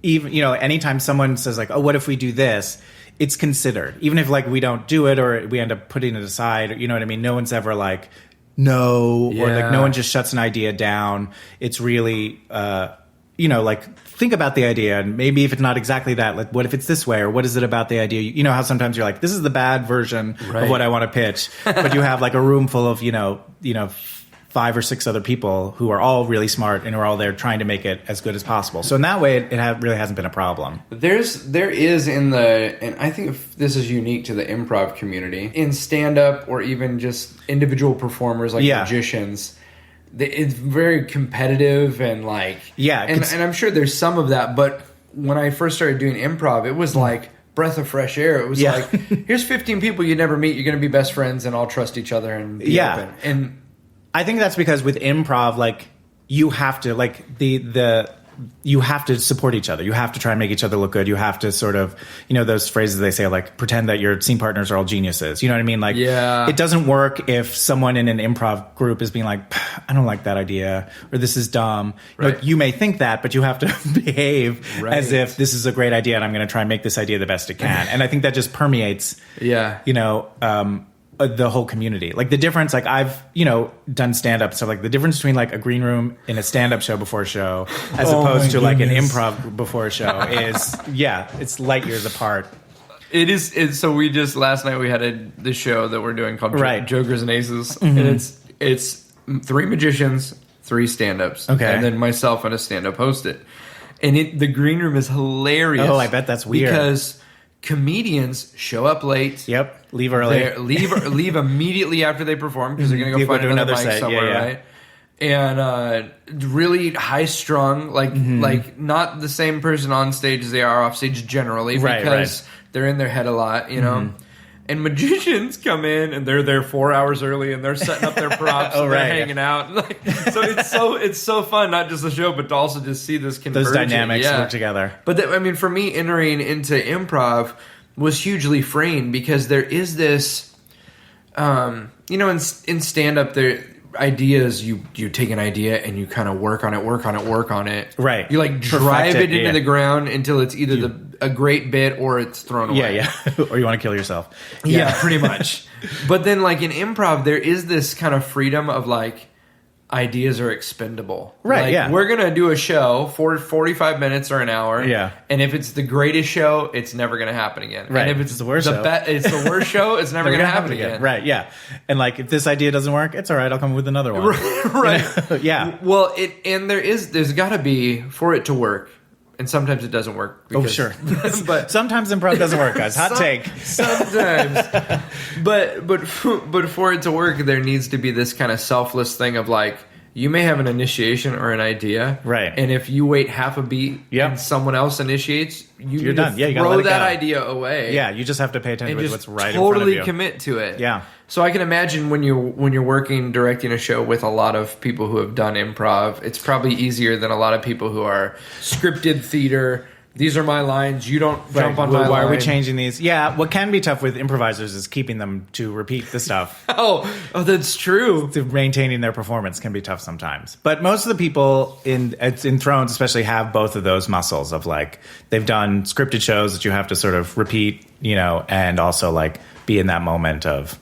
S3: even, you know, anytime someone says like, oh, what if we do this? It's considered. Even if like we don't do it or we end up putting it aside, you know what I mean? No one's ever like, no, or like no one just shuts an idea down. It's really, you know, like think about the idea and maybe if it's not exactly that, like what if it's this way or what is it about the idea? You know how sometimes you're like, this is the bad version of what I want to pitch, but you have like a room full of, you know, 5 or 6 other people who are all really smart and who are all there trying to make it as good as possible. So in that way, it really hasn't been a problem.
S1: There is and I think this is unique to the improv community, in stand-up or even just individual performers like magicians. It's very competitive and like... Yeah. And I'm sure there's some of that, but when I first started doing improv, it was like breath of fresh air. It was like, here's 15 people you never meet, you're going to be best friends and all trust each other and be open. And
S3: I think that's because with improv, like you have to like you have to support each other. You have to try and make each other look good. You have to sort of, you know, those phrases they say like pretend that your scene partners are all geniuses. You know what I mean? Like it doesn't work if someone in an improv group is being like, I don't like that idea or this is dumb. Like, you may think that, but you have to behave as if this is a great idea and I'm going to try and make this idea the best it can. And I think that just permeates, you know, the whole community. Like the difference, like I've, you know, done stand-up, so like the difference between like a green room in a stand-up show before a show as opposed to like an improv before a show is it's light years apart.
S1: It is. So we just last night we had the show that we're doing called Jokers and Aces, and it's 3 magicians, 3 stand-ups, and then myself and a stand-up host it. And the green room is hilarious.
S3: Oh, I bet that's weird
S1: because comedians show up late.
S3: Leave early.
S1: Leave immediately after they perform because they're going to go find another mic somewhere, right? And really high strung, like not the same person on stage as they are off stage generally, because they're in their head a lot, you know. And magicians come in and they're there 4 hours early and they're setting up their props and they're hanging out. Like, so it's so fun, not just the show, but to also just see this convergence.
S3: Those dynamics work together.
S1: But I mean, for me, entering into improv was hugely freeing because there is this, you know, in stand-up, there ideas, you take an idea and you kind of work on it. Right. You like drive it into the ground until it's either a great bit or it's thrown away.
S3: Or you want to kill yourself.
S1: Yeah, pretty much. But then like in improv, there is this kind of freedom of like, ideas are expendable.
S3: Right,
S1: like, we're going to do a show for 45 minutes or an hour.
S3: Yeah.
S1: And if it's the greatest show, it's never going to happen again.
S3: Right.
S1: And if it's
S3: the worst show,
S1: it's the worst show, it's never going to happen again.
S3: Right, yeah. And like, if this idea doesn't work, it's all right. I'll come up with another one.
S1: Right.
S3: You know? Yeah.
S1: Well, there's got to be, for it to work, and sometimes it doesn't work.
S3: Because, sure. But sometimes improv doesn't work, guys. Hot take.
S1: Sometimes. But for it to work, there needs to be this kind of selfless thing of like, you may have an initiation or an idea.
S3: Right.
S1: And if you wait half a beat and someone else initiates, you're
S3: done. Yeah, you gotta
S1: throw
S3: let it
S1: that
S3: go.
S1: idea away.
S3: Yeah, you just have to pay attention to what's right in front
S1: totally
S3: of you.
S1: commit to it.
S3: Yeah.
S1: So I can imagine when you're working directing a show with a lot of people who have done improv, it's probably easier than a lot of people who are scripted theater. These are my lines. You don't jump on my line.
S3: Why are we changing these? Yeah, what can be tough with improvisers is keeping them to repeat the stuff.
S1: Oh, that's true.
S3: To maintaining their performance can be tough sometimes. But most of the people in Thrones especially have both of those muscles of like they've done scripted shows that you have to sort of repeat, and also like be in that moment of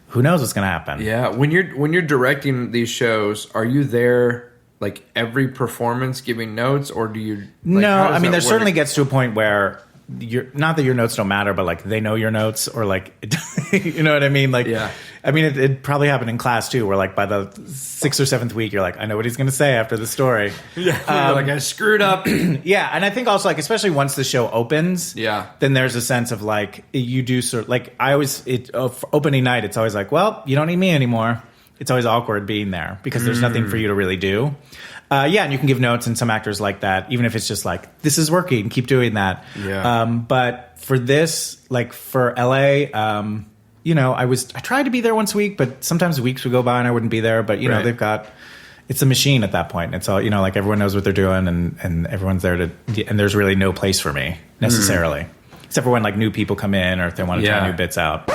S3: who knows what's going to happen.
S1: Yeah, when you're directing these shows, are you there like every performance giving notes, or do you?
S3: No, I mean there certainly gets to a point where not that your notes don't matter, but like they know your notes, or like you know what I mean? Like,
S1: yeah.
S3: I mean it probably happened in class too, where like by the 6th or 7th week, you're like, I know what he's going to say after the story.
S1: Yeah, like I screwed up.
S3: Yeah, and I think also like especially once the show opens, then there's a sense of like you do sort of like I always opening night. It's always like, well, you don't need me anymore. It's always awkward being there because there's nothing for you to really do. And you can give notes, and some actors like that, even if it's just like, this is working, keep doing that.
S1: Yeah.
S3: But for this, like for LA, I tried to be there once a week, but sometimes weeks would go by and I wouldn't be there. But, they've got, it's a machine at that point. It's all, like everyone knows what they're doing and everyone's there and there's really no place for me necessarily. Except for when like new people come in or if they want to try new bits out.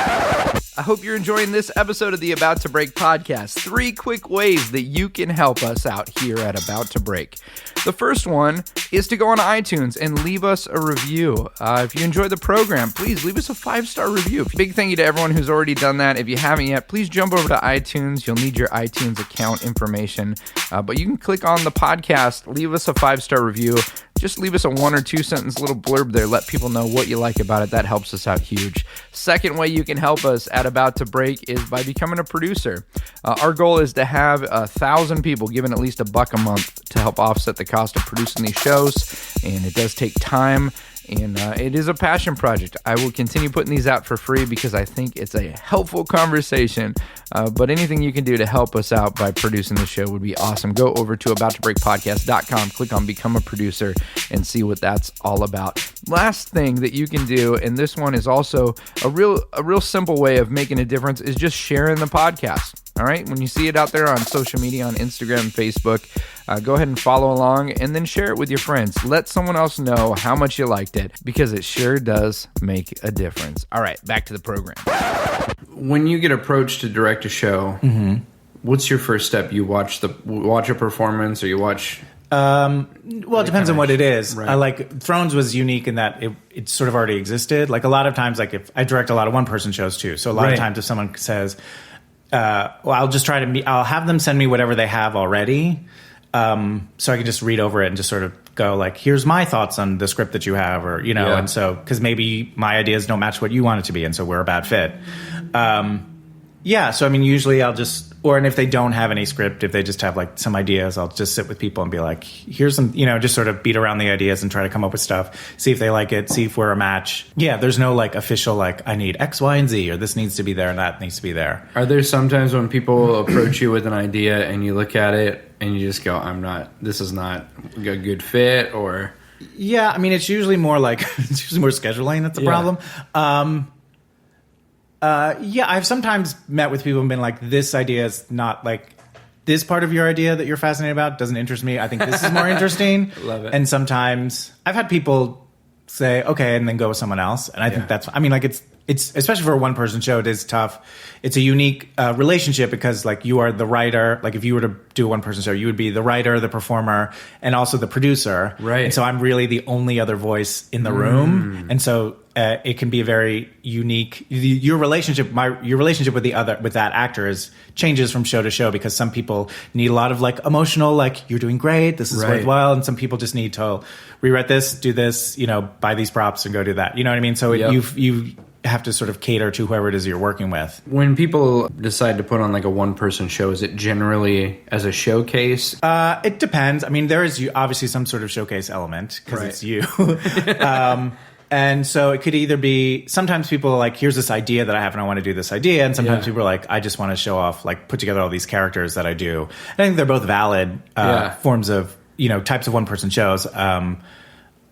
S1: I hope you're enjoying this episode of the About to Break podcast. 3 quick ways that you can help us out here at About to Break. The first one is to go on iTunes and leave us a review. If you enjoy the program, please leave us a 5-star review. Big thank you to everyone who's already done that. If you haven't yet, please jump over to iTunes. You'll need your iTunes account information. But you can click on the podcast, leave us a 5-star review. Just leave us a 1 or 2 sentence little blurb there. Let people know what you like about it. That helps us out huge. Second way you can help us at About to Break is by becoming a producer. Our goal is to have 1,000 people giving at least $1 a month to help offset the cost of producing these shows. And it does take time. And it is a passion project. I will continue putting these out for free because I think it's a helpful conversation. But anything you can do to help us out by producing the show would be awesome. Go over to abouttobreakpodcast.com, click on Become a Producer, and see what that's all about. Last thing that you can do, and this one is also a real simple way of making a difference, is just sharing the podcast. All right, when you see it out there on social media, on Instagram and Facebook, go ahead and follow along and then share it with your friends. Let someone else know how much you liked it because it sure does make a difference. All right, back to the program. When you get approached to direct a show, what's your first step? You watch a performance, or you watch...
S3: Well, it depends on what it is. Right. Thrones was unique in that it sort of already existed. Like a lot of times, like if I direct a lot of one-person shows too, so a lot of times if someone says... I'll just try to I'll have them send me whatever they have already, so I can just read over it and just sort of go like, here's my thoughts on the script that you have, or and so because maybe my ideas don't match what you want it to be, and so we're a bad fit. So I mean, usually I'll just, and if they don't have any script, if they just have like some ideas, I'll just sit with people and be like, here's some, just sort of beat around the ideas and try to come up with stuff, see if they like it, see if we're a match. Yeah, there's no like official like, I need X, Y, and Z, or this needs to be there and that needs to be there.
S1: Are there sometimes when people approach you with an idea and you look at it and you just go, this is not a good fit, or...
S3: Yeah, I mean, it's usually more like, scheduling that's the problem. I've sometimes met with people and been like, this idea is not like this part of your idea that you're fascinated about doesn't interest me. I think this is more interesting.
S1: Love it.
S3: And sometimes I've had people say, okay, and then go with someone else. And I think that's, I mean, like it's especially for a one person show, it is tough. It's a unique relationship because like you are the writer. Like if you were to do a one person show, you would be the writer, the performer, and also the producer.
S1: Right.
S3: And so I'm really the only other voice in the room. And so it can be a very unique. Your relationship with that actor changes from show to show because some people need a lot of like emotional, like you're doing great, this is worthwhile, and some people just need to rewrite this, do this, buy these props and go do that. You know what I mean? So you have to sort of cater to whoever it is you're working with.
S1: When people decide to put on like a one-person show, is it generally as a showcase?
S3: It depends. I mean, there is obviously some sort of showcase element because it's you. And so it could either be, sometimes people are like, here's this idea that I have and I want to do this idea. And sometimes people are like, I just want to show off, like put together all these characters that I do. And I think they're both valid forms of, types of one-person shows.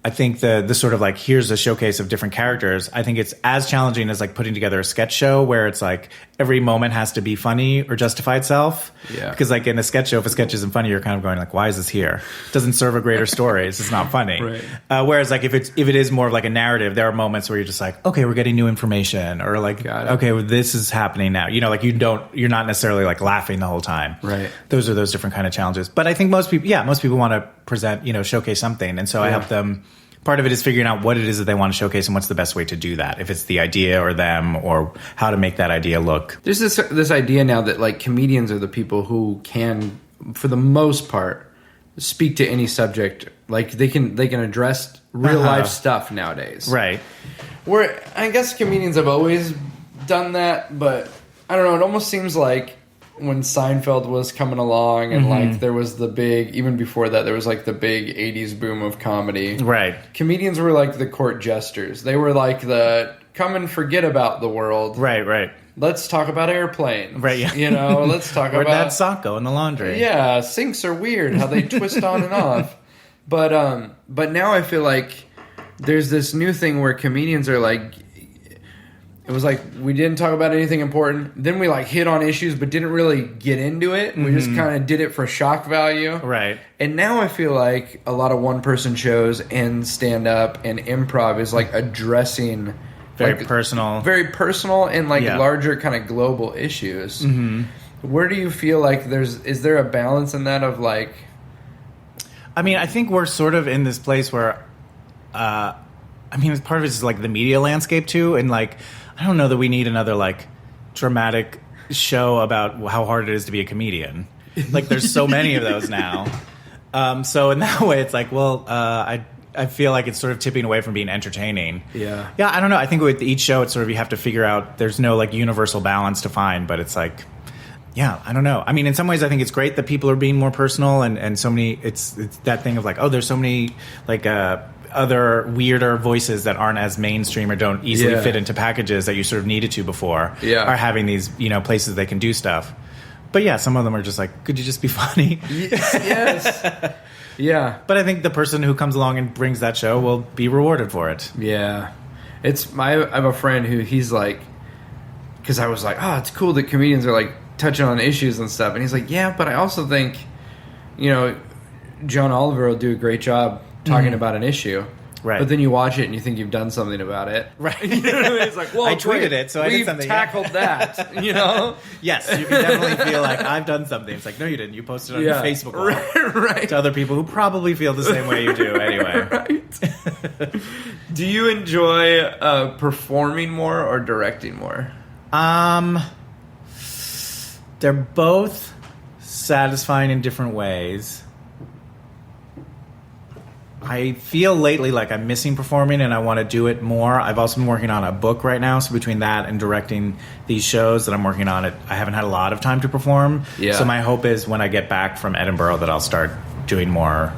S3: I think the sort of like, here's a showcase of different characters. I think it's as challenging as like putting together a sketch show where it's like every moment has to be funny or justify itself. Yeah. Because like in a sketch show, if a sketch isn't funny, you're kind of going like, why is this here? It doesn't serve a greater story. It's just not funny. Right. Whereas like if it is more of like a narrative, there are moments where you're just like, okay, we're getting new information, or like, okay, well, this is happening now. Like you're not necessarily like laughing the whole time. Right. Those are those different kind of challenges. But I think most people want to present, showcase something. And so I help them. Part of it is figuring out what it is that they want to showcase and what's the best way to do that. If it's the idea or them, or how to make that idea look.
S1: There's this idea now that like comedians are the people who can, for the most part, speak to any subject. Like they can address real life stuff nowadays. Right. Where I guess comedians have always done that, but I don't know. It almost seems like when Seinfeld was coming along and like there was the big, even before that, there was like the big 80s boom of comedy. Right. Comedians were like the court jesters. They were like the come and forget about the world. Right. Let's talk about airplanes. Right. Yeah. Let's talk about
S3: that sock go in the laundry.
S1: Yeah. Sinks are weird how they twist on and off. But now I feel like there's this new thing where comedians are like, it was like we didn't talk about anything important. Then we like hit on issues but didn't really get into it. We just kind of did it for shock value. Right. And now I feel like a lot of one-person shows and stand-up and improv is like addressing
S3: very personal
S1: and like larger kind of global issues. Where do you feel like is there a balance in that of like...
S3: I mean, I think we're sort of in this place where... part of it is like the media landscape too, and like... I don't know that we need another like dramatic show about how hard it is to be a comedian. Like there's so many of those now. So in that way, it's like, well, I feel like it's sort of tipping away from being entertaining. Yeah. Yeah. I don't know. I think with each show, it's sort of you have to figure out. There's no like universal balance to find, but it's like, yeah, I don't know. I mean, in some ways, I think it's great that people are being more personal and so many. It's that thing of like, oh, there's so many like. Other weirder voices that aren't as mainstream or don't easily fit into packages that you sort of needed to before are having these, places they can do stuff. But yeah, some of them are just like, could you just be funny? Yes. Yeah. But I think the person who comes along and brings that show will be rewarded for it.
S1: Yeah. I have a friend who he's like, because I was like, oh, it's cool that comedians are like touching on issues and stuff. And he's like, yeah, but I also think, John Oliver will do a great job talking about an issue. Right. But then you watch it and you think you've done something about it. Right. You know what I mean? It's like, well,
S3: I tweeted it, so I did something.
S1: We've tackled that,
S3: Yes, you can definitely feel like I've done something. It's like, no, you didn't. You posted it on your Facebook wall to other people who probably feel the same way you do anyway.
S1: Right. Do you enjoy performing more or directing more?
S3: They're both satisfying in different ways. I feel lately like I'm missing performing and I want to do it more. I've also been working on a book right now, so between that and directing these shows that I'm working on, I haven't had a lot of time to perform. Yeah. So my hope is when I get back from Edinburgh that I'll start doing more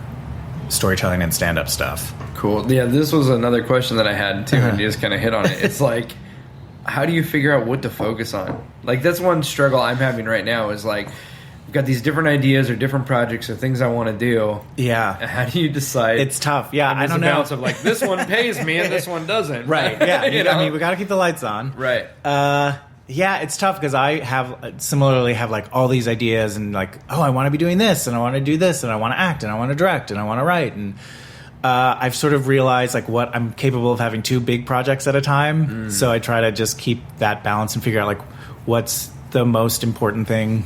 S3: storytelling and stand-up stuff.
S1: Cool. Yeah, this was another question that I had too, and you just kind of hit on it. It's like, how do you figure out what to focus on? Like, that's one struggle I'm having right now is like, I've got these different ideas or different projects or things I want to do. Yeah. How do you decide?
S3: It's tough. Yeah, I don't know.
S1: Balance of like, this one pays me and this one doesn't.
S3: Right. Yeah. I mean, we got to keep the lights on. Right. Yeah, it's tough because I similarly have like all these ideas and like, oh, I want to be doing this and I want to do this and I want to act and I want to direct and I want to write. And I've sort of realized like what I'm capable of having 2 big projects at a time. So I try to just keep that balance and figure out like what's the most important thing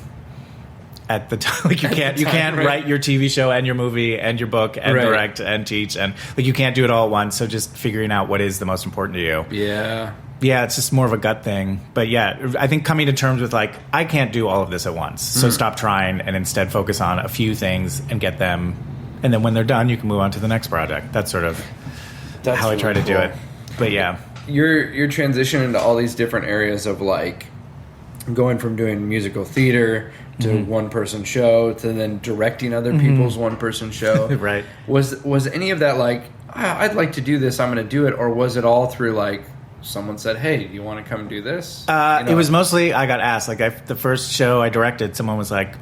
S3: at the time. Like you can't write your TV show and your movie and your book and direct and teach and like you can't do it all at once. So just figuring out what is the most important to you. Yeah. Yeah, it's just more of a gut thing. But yeah, I think coming to terms with like, I can't do all of this at once. So stop trying and instead focus on a few things and get them. And then when they're done, you can move on to the next project. That's sort of how I try to do it. But yeah.
S1: You're transitioning into all these different areas of like going from doing musical theater to one-person show to then directing other people's one-person show. Right. Was any of that like, I'd like to do this, I'm going to do it? Or was it all through, like, someone said, hey, do you want to come do this?
S3: It was mostly I got asked. Like, the first show I directed, someone was like,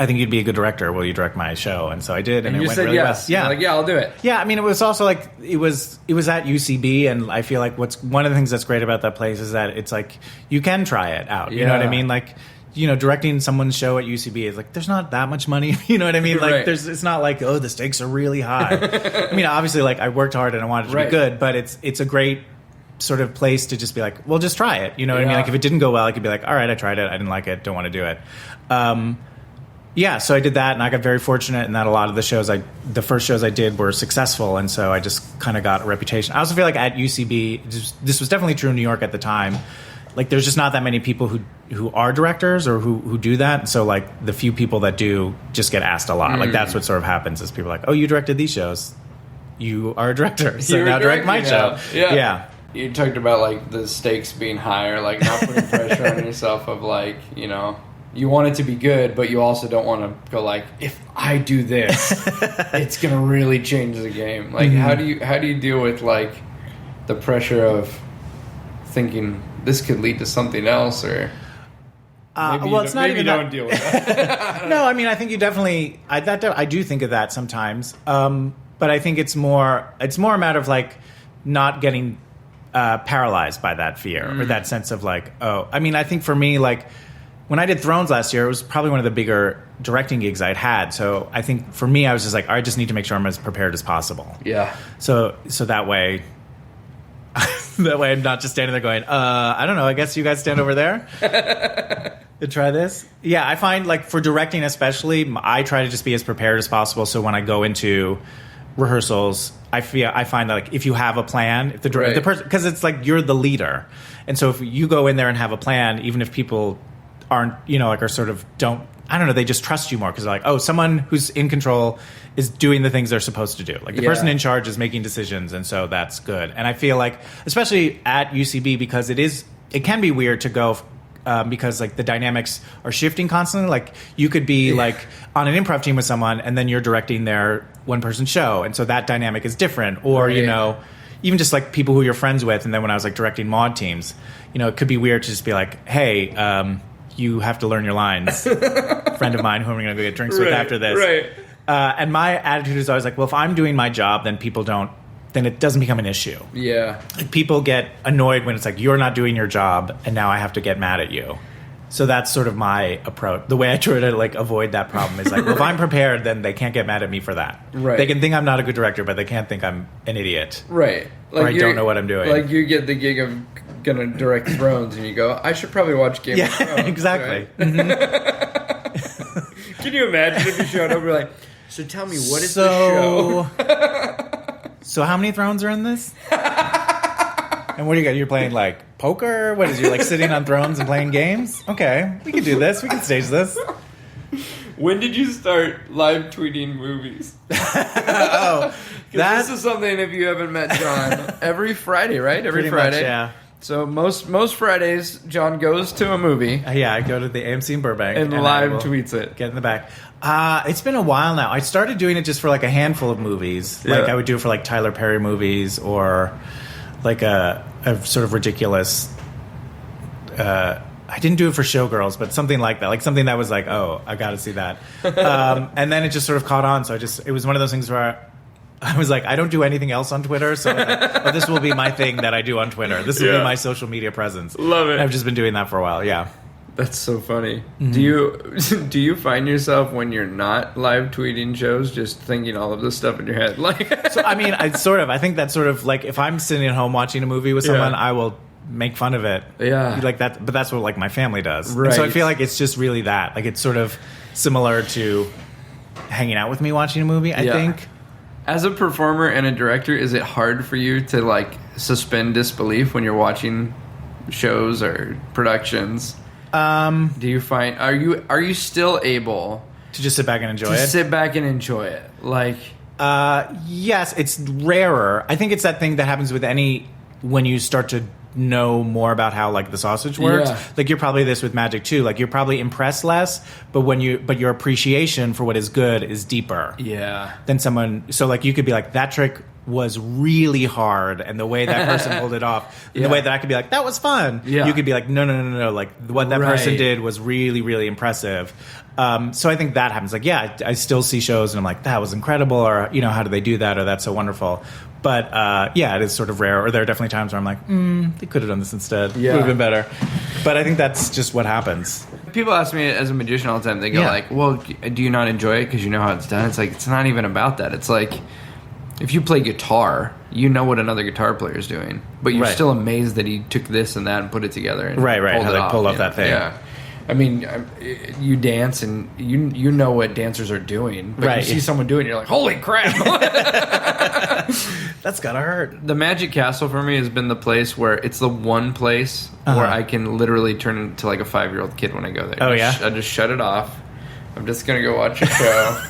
S3: I think you'd be a good director. Will you direct my show? And so I did, and it
S1: you
S3: went
S1: said
S3: really
S1: yes.
S3: well. Yeah,
S1: like, yeah, I'll do it.
S3: Yeah, I mean, it was also like it was at UCB, and I feel like one of the things that's great about that place is that it's like you can try it out. You know what I mean? Like, directing someone's show at UCB is like there's not that much money. You know what I mean? Like, it's not like, oh, the stakes are really high. I mean, obviously, like I worked hard and I wanted it to be good, but it's a great sort of place to just be like, well, just try it. You know what I mean? Like if it didn't go well, I could be like, all right, I tried it, I didn't like it, don't want to do it. Yeah, so I did that, and I got very fortunate in that a lot of the first shows I did were successful, and so I just kind of got a reputation. I also feel like at UCB, this was definitely true in New York at the time, like there's just not that many people who are directors or who do that, so like the few people that do just get asked a lot. Like that's what sort of happens is people are like, oh, you directed these shows, you are a director, so now direct my show. Yeah.
S1: You talked about like the stakes being higher, like not putting pressure on yourself of like, you want it to be good, but you also don't want to go like, if I do this, it's gonna really change the game. Like, how do you deal with like the pressure of thinking this could lead to something else, or maybe don't deal with that.
S3: No, I mean, I think you definitely. I do think of that sometimes, but I think it's more a matter of like not getting paralyzed by that fear or that sense of like, oh, I mean, I think for me, like. When I did Thrones last year, it was probably one of the bigger directing gigs I'd had. So I think for me, I was just like, I just need to make sure I'm as prepared as possible.
S1: Yeah.
S3: So that way, I'm not just standing there going, I don't know, I guess you guys stand over there to try this. Yeah, I find like for directing especially, I try to just be as prepared as possible. So when I go into rehearsals, I find that like if you have a plan, if the person, because it's like you're the leader, and so if you go in there and have a plan, even if people aren't, like are sort of they just trust you more because they're like, oh, someone who's in control is doing the things they're supposed to do. Like the person in charge is making decisions, and so that's good. And I feel like, especially at UCB, because it can be weird to go because like the dynamics are shifting constantly. Like you could be like on an improv team with someone, and then you're directing their one-person show, and so that dynamic is different. Or even just like people who you're friends with, and then when I was like directing mod teams, it could be weird to just be like, hey. You have to learn your lines. Friend of mine who I'm going to go get drinks with after this.
S1: Right.
S3: And my attitude is always like, well, if I'm doing my job, then then it doesn't become an issue.
S1: Yeah.
S3: Like people get annoyed when it's like, you're not doing your job, and now I have to get mad at you. So that's sort of my approach. The way I try to like avoid that problem is like, well, if I'm prepared, then they can't get mad at me for that.
S1: Right.
S3: They can think I'm not a good director, but they can't think I'm an idiot.
S1: Right.
S3: Like or I don't know what I'm doing.
S1: Like you get the gig of gonna direct Thrones, and you go, I should probably watch Game of Thrones.
S3: Exactly.
S1: Right? Can you imagine if you showed up and were like, so tell me, what is the show?
S3: So how many thrones are in this? And what do you got? You're playing like poker? What is you like sitting on thrones and playing games? Okay, we can do this. We can stage this.
S1: When did you start live tweeting movies? This is something, if you haven't met John, every Friday, right? Every
S3: Pretty
S1: Friday.
S3: Much, yeah.
S1: So most Fridays, John goes to a movie.
S3: Yeah, I go to the AMC in Burbank.
S1: And live tweets it.
S3: Get in the back. It's been a while now. I started doing it just for like a handful of movies.
S1: Yeah.
S3: Like I would do it for like Tyler Perry movies or like a sort of ridiculous... I didn't do it for Showgirls, but something like that. Like something that was like, oh, I got to see that. And then it just sort of caught on. So it was one of those things where I was like, I don't do anything else on Twitter. So this will be my thing that I do on Twitter. This will be my social media presence.
S1: Love it.
S3: And I've just been doing that for a while. Yeah.
S1: That's so funny. Mm-hmm. Do you find yourself when you're not live tweeting shows just thinking all of this stuff in your head? Like,
S3: so I mean, I think that's sort of like if I'm sitting at home watching a movie with someone, I will make fun of it.
S1: Yeah.
S3: Like that, but that's what like my family does.
S1: Right.
S3: And so I feel like it's just really that. Like it's sort of similar to hanging out with me watching a movie, I think.
S1: As a performer and a director, is it hard for you to like suspend disbelief when you're watching shows or productions? Do you find are you still able
S3: to just sit back and enjoy it?
S1: Sit back and enjoy it. Like
S3: yes, it's rarer. I think it's that thing that happens with when you start to know more about how like the sausage works.
S1: Yeah.
S3: Like you're probably this with magic too. Like you're probably impressed less, but your appreciation for what is good is deeper.
S1: Yeah.
S3: Than someone. So like you could be like, that trick was really hard, and the way that person pulled it off, and the way that I could be like, that was fun. Yeah. You could be like, no. Like what that person did was really, really impressive. So I think that happens. Like, yeah, I still see shows and I'm like, that was incredible, or, you know, how did they do that, or that's so wonderful. But yeah, it is sort of rare, or there are definitely times where I'm like, they could have done this instead. Yeah. It would have been better. But I think that's just what happens.
S1: People ask me as a magician all the time, they go like, well, do you not enjoy it because you know how it's done? It's like, it's not even about that. It's like, if you play guitar, you know what another guitar player is doing, but you're still amazed that he took this and that and put it together and
S3: pulled off that thing.
S1: Yeah. I mean, you dance and you know what dancers are doing, but you see someone doing it, you're like, holy crap.
S3: That's gotta hurt.
S1: The Magic Castle for me has been the place where it's the one place where I can literally turn into like a 5-year-old kid when I go there.
S3: Oh, yeah?
S1: I just shut it off. I'm just going to go watch a show.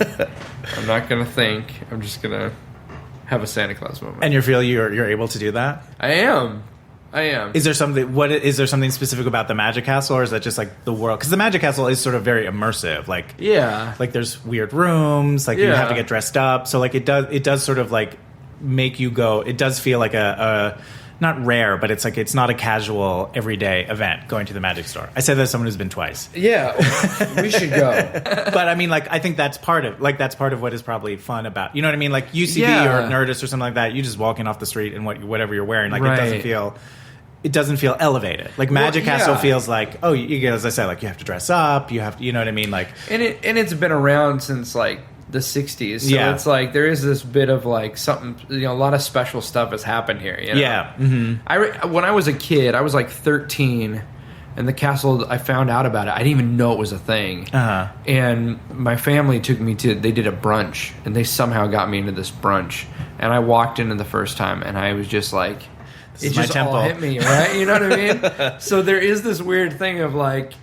S1: I'm not going to think. I'm just going to have a Santa Claus moment.
S3: And you feel you're able to do that?
S1: I am. Is
S3: there something specific about the Magic Castle, or is that just like the world? Because the Magic Castle is sort of very immersive. Like, like there's weird rooms. Like you have to get dressed up. So like it does sort of like make you go. It does feel like a not rare, but it's like it's not a casual everyday event going to the magic store. I said that as someone who's been twice.
S1: Yeah, we should go.
S3: But I mean, like, I think that's part of what is probably fun about, you know what I mean? Like UCB or Nerdist or something like that. You just walking off the street in whatever you're wearing. Like it doesn't feel elevated. Like Magic Castle feels like, oh, as I said, like you have to dress up. You have to, you know what I mean? Like,
S1: and it's been around since like the 60s, so it's like there is this bit of like something, you know, a lot of special stuff has happened here, you know? When I was a kid, I was like 13, and the castle, I found out about it, I didn't even know it was a thing, and my family took me to, they did a brunch, and they somehow got me into this brunch, and I walked in the first time, and I was just like, it just all hit me, right? You know what I mean? So there is this weird thing of like,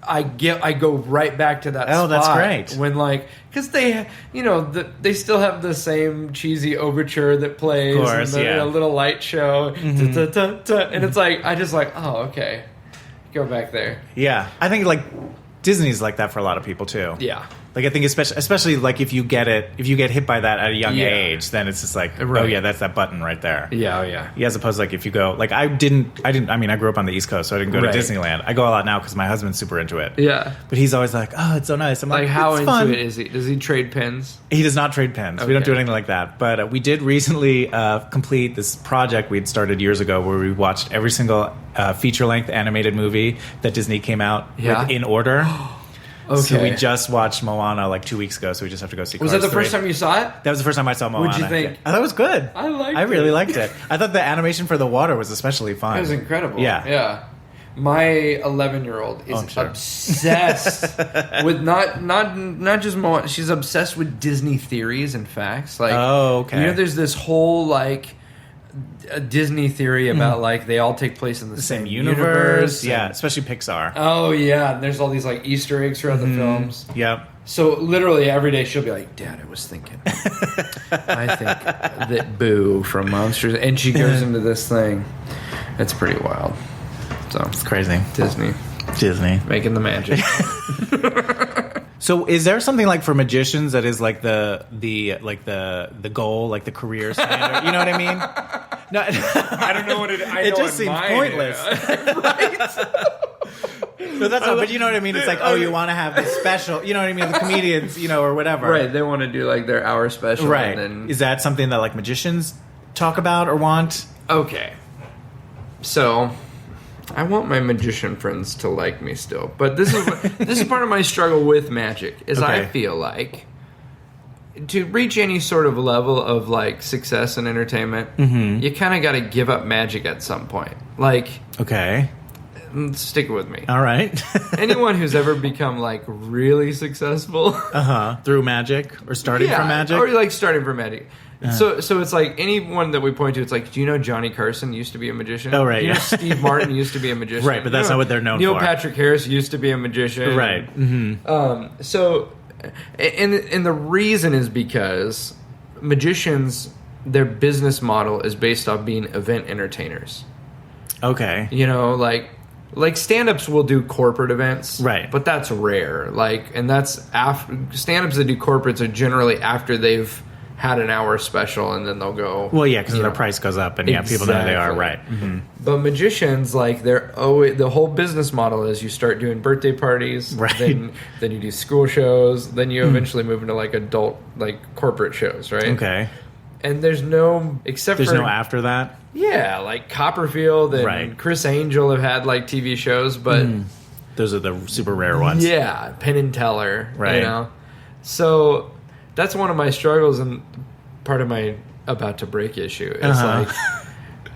S1: I go right back to that spot.
S3: Oh, that's great.
S1: When like, because they, you know, they still have the same cheesy overture that plays,
S3: of course,
S1: and a little light show, and it's like, I just like, oh, okay, go back there.
S3: Yeah, I think like Disney's like that for a lot of people too.
S1: Yeah.
S3: Like I think especially like if you get hit by that at a young age, then it's just like, oh yeah, that's that button right there.
S1: Yeah, oh yeah.
S3: As opposed to like if you go, like I mean, I grew up on the East Coast, so I didn't go to Disneyland. I go a lot now because my husband's super into it.
S1: Yeah.
S3: But he's always like, oh, it's so nice. I'm like,
S1: how
S3: it's
S1: into
S3: fun.
S1: it is he? Does he trade pins?
S3: He does not trade pins. Okay. We don't do anything like that. But we did recently complete this project we'd started years ago where we watched every single feature-length animated movie that Disney came out with in order. Okay. So we just watched Moana like 2 weeks ago, so we just have to go see Cars
S1: Was that the
S3: 3.
S1: first time you saw it?
S3: That was the first time I saw Moana.
S1: What'd you think?
S3: I thought it was good.
S1: I
S3: really liked it. I thought the animation for the water was especially fun.
S1: It was incredible.
S3: Yeah.
S1: My 11-year-old is obsessed with not just Moana. She's obsessed with Disney theories and facts. Like, you know, there's this whole like a Disney theory about like they all take place in the same universe.
S3: Yeah, especially Pixar.
S1: Oh yeah, and there's all these like Easter eggs throughout the films.
S3: Yep.
S1: So literally every day she'll be like, "Dad, I was thinking, I think that Boo from Monsters," and she goes into this thing. It's pretty wild. So
S3: it's crazy.
S1: Disney making the magic.
S3: So is there something like for magicians that is like the goal, like the career standard? You know what I mean? No,
S1: I don't know what it.
S3: It just seems pointless, right? No, that's but you know what I mean. It's like, oh, you want to have this special. You know what I mean? The comedians, you know, or whatever.
S1: Right. They want to do like their hour special.
S3: Right.
S1: And then,
S3: is that something that like magicians talk about or want?
S1: Okay. So, I want my magician friends to like me still, but this is part of my struggle with magic. Is I feel like to reach any sort of level of like success and entertainment, you kind of got to give up magic at some point. Like, stick with me.
S3: All right.
S1: Anyone who's ever become like really successful,
S3: through magic or starting from magic,
S1: or like starting from magic. So it's like anyone that we point to, it's like, do you know Johnny Carson used to be a magician?
S3: Oh, right.
S1: You know Steve Martin used to be a magician?
S3: Right, but that's not what they're known
S1: Neil
S3: for.
S1: Patrick Harris used to be a magician.
S3: Right.
S1: So, and the reason is because magicians, their business model is based off being event entertainers.
S3: Okay.
S1: You know, like stand-ups will do corporate events.
S3: Right.
S1: But that's rare. Like, and that's stand-ups that do corporates are generally after they've had an hour special, and then they'll go.
S3: Well, yeah, because their price goes up, and people know who they are, right?
S1: Mm-hmm. But magicians, like, they're always, the whole business model is you start doing birthday parties,
S3: right?
S1: Then you do school shows, then you eventually move into like adult, like corporate shows, right?
S3: Okay.
S1: And there's no
S3: after that.
S1: Yeah, like Copperfield and Chris Angel have had like TV shows, but
S3: those are the super rare ones.
S1: Yeah, Penn and Teller,
S3: right?
S1: You know, so that's one of my struggles, and part of my about to break issue is like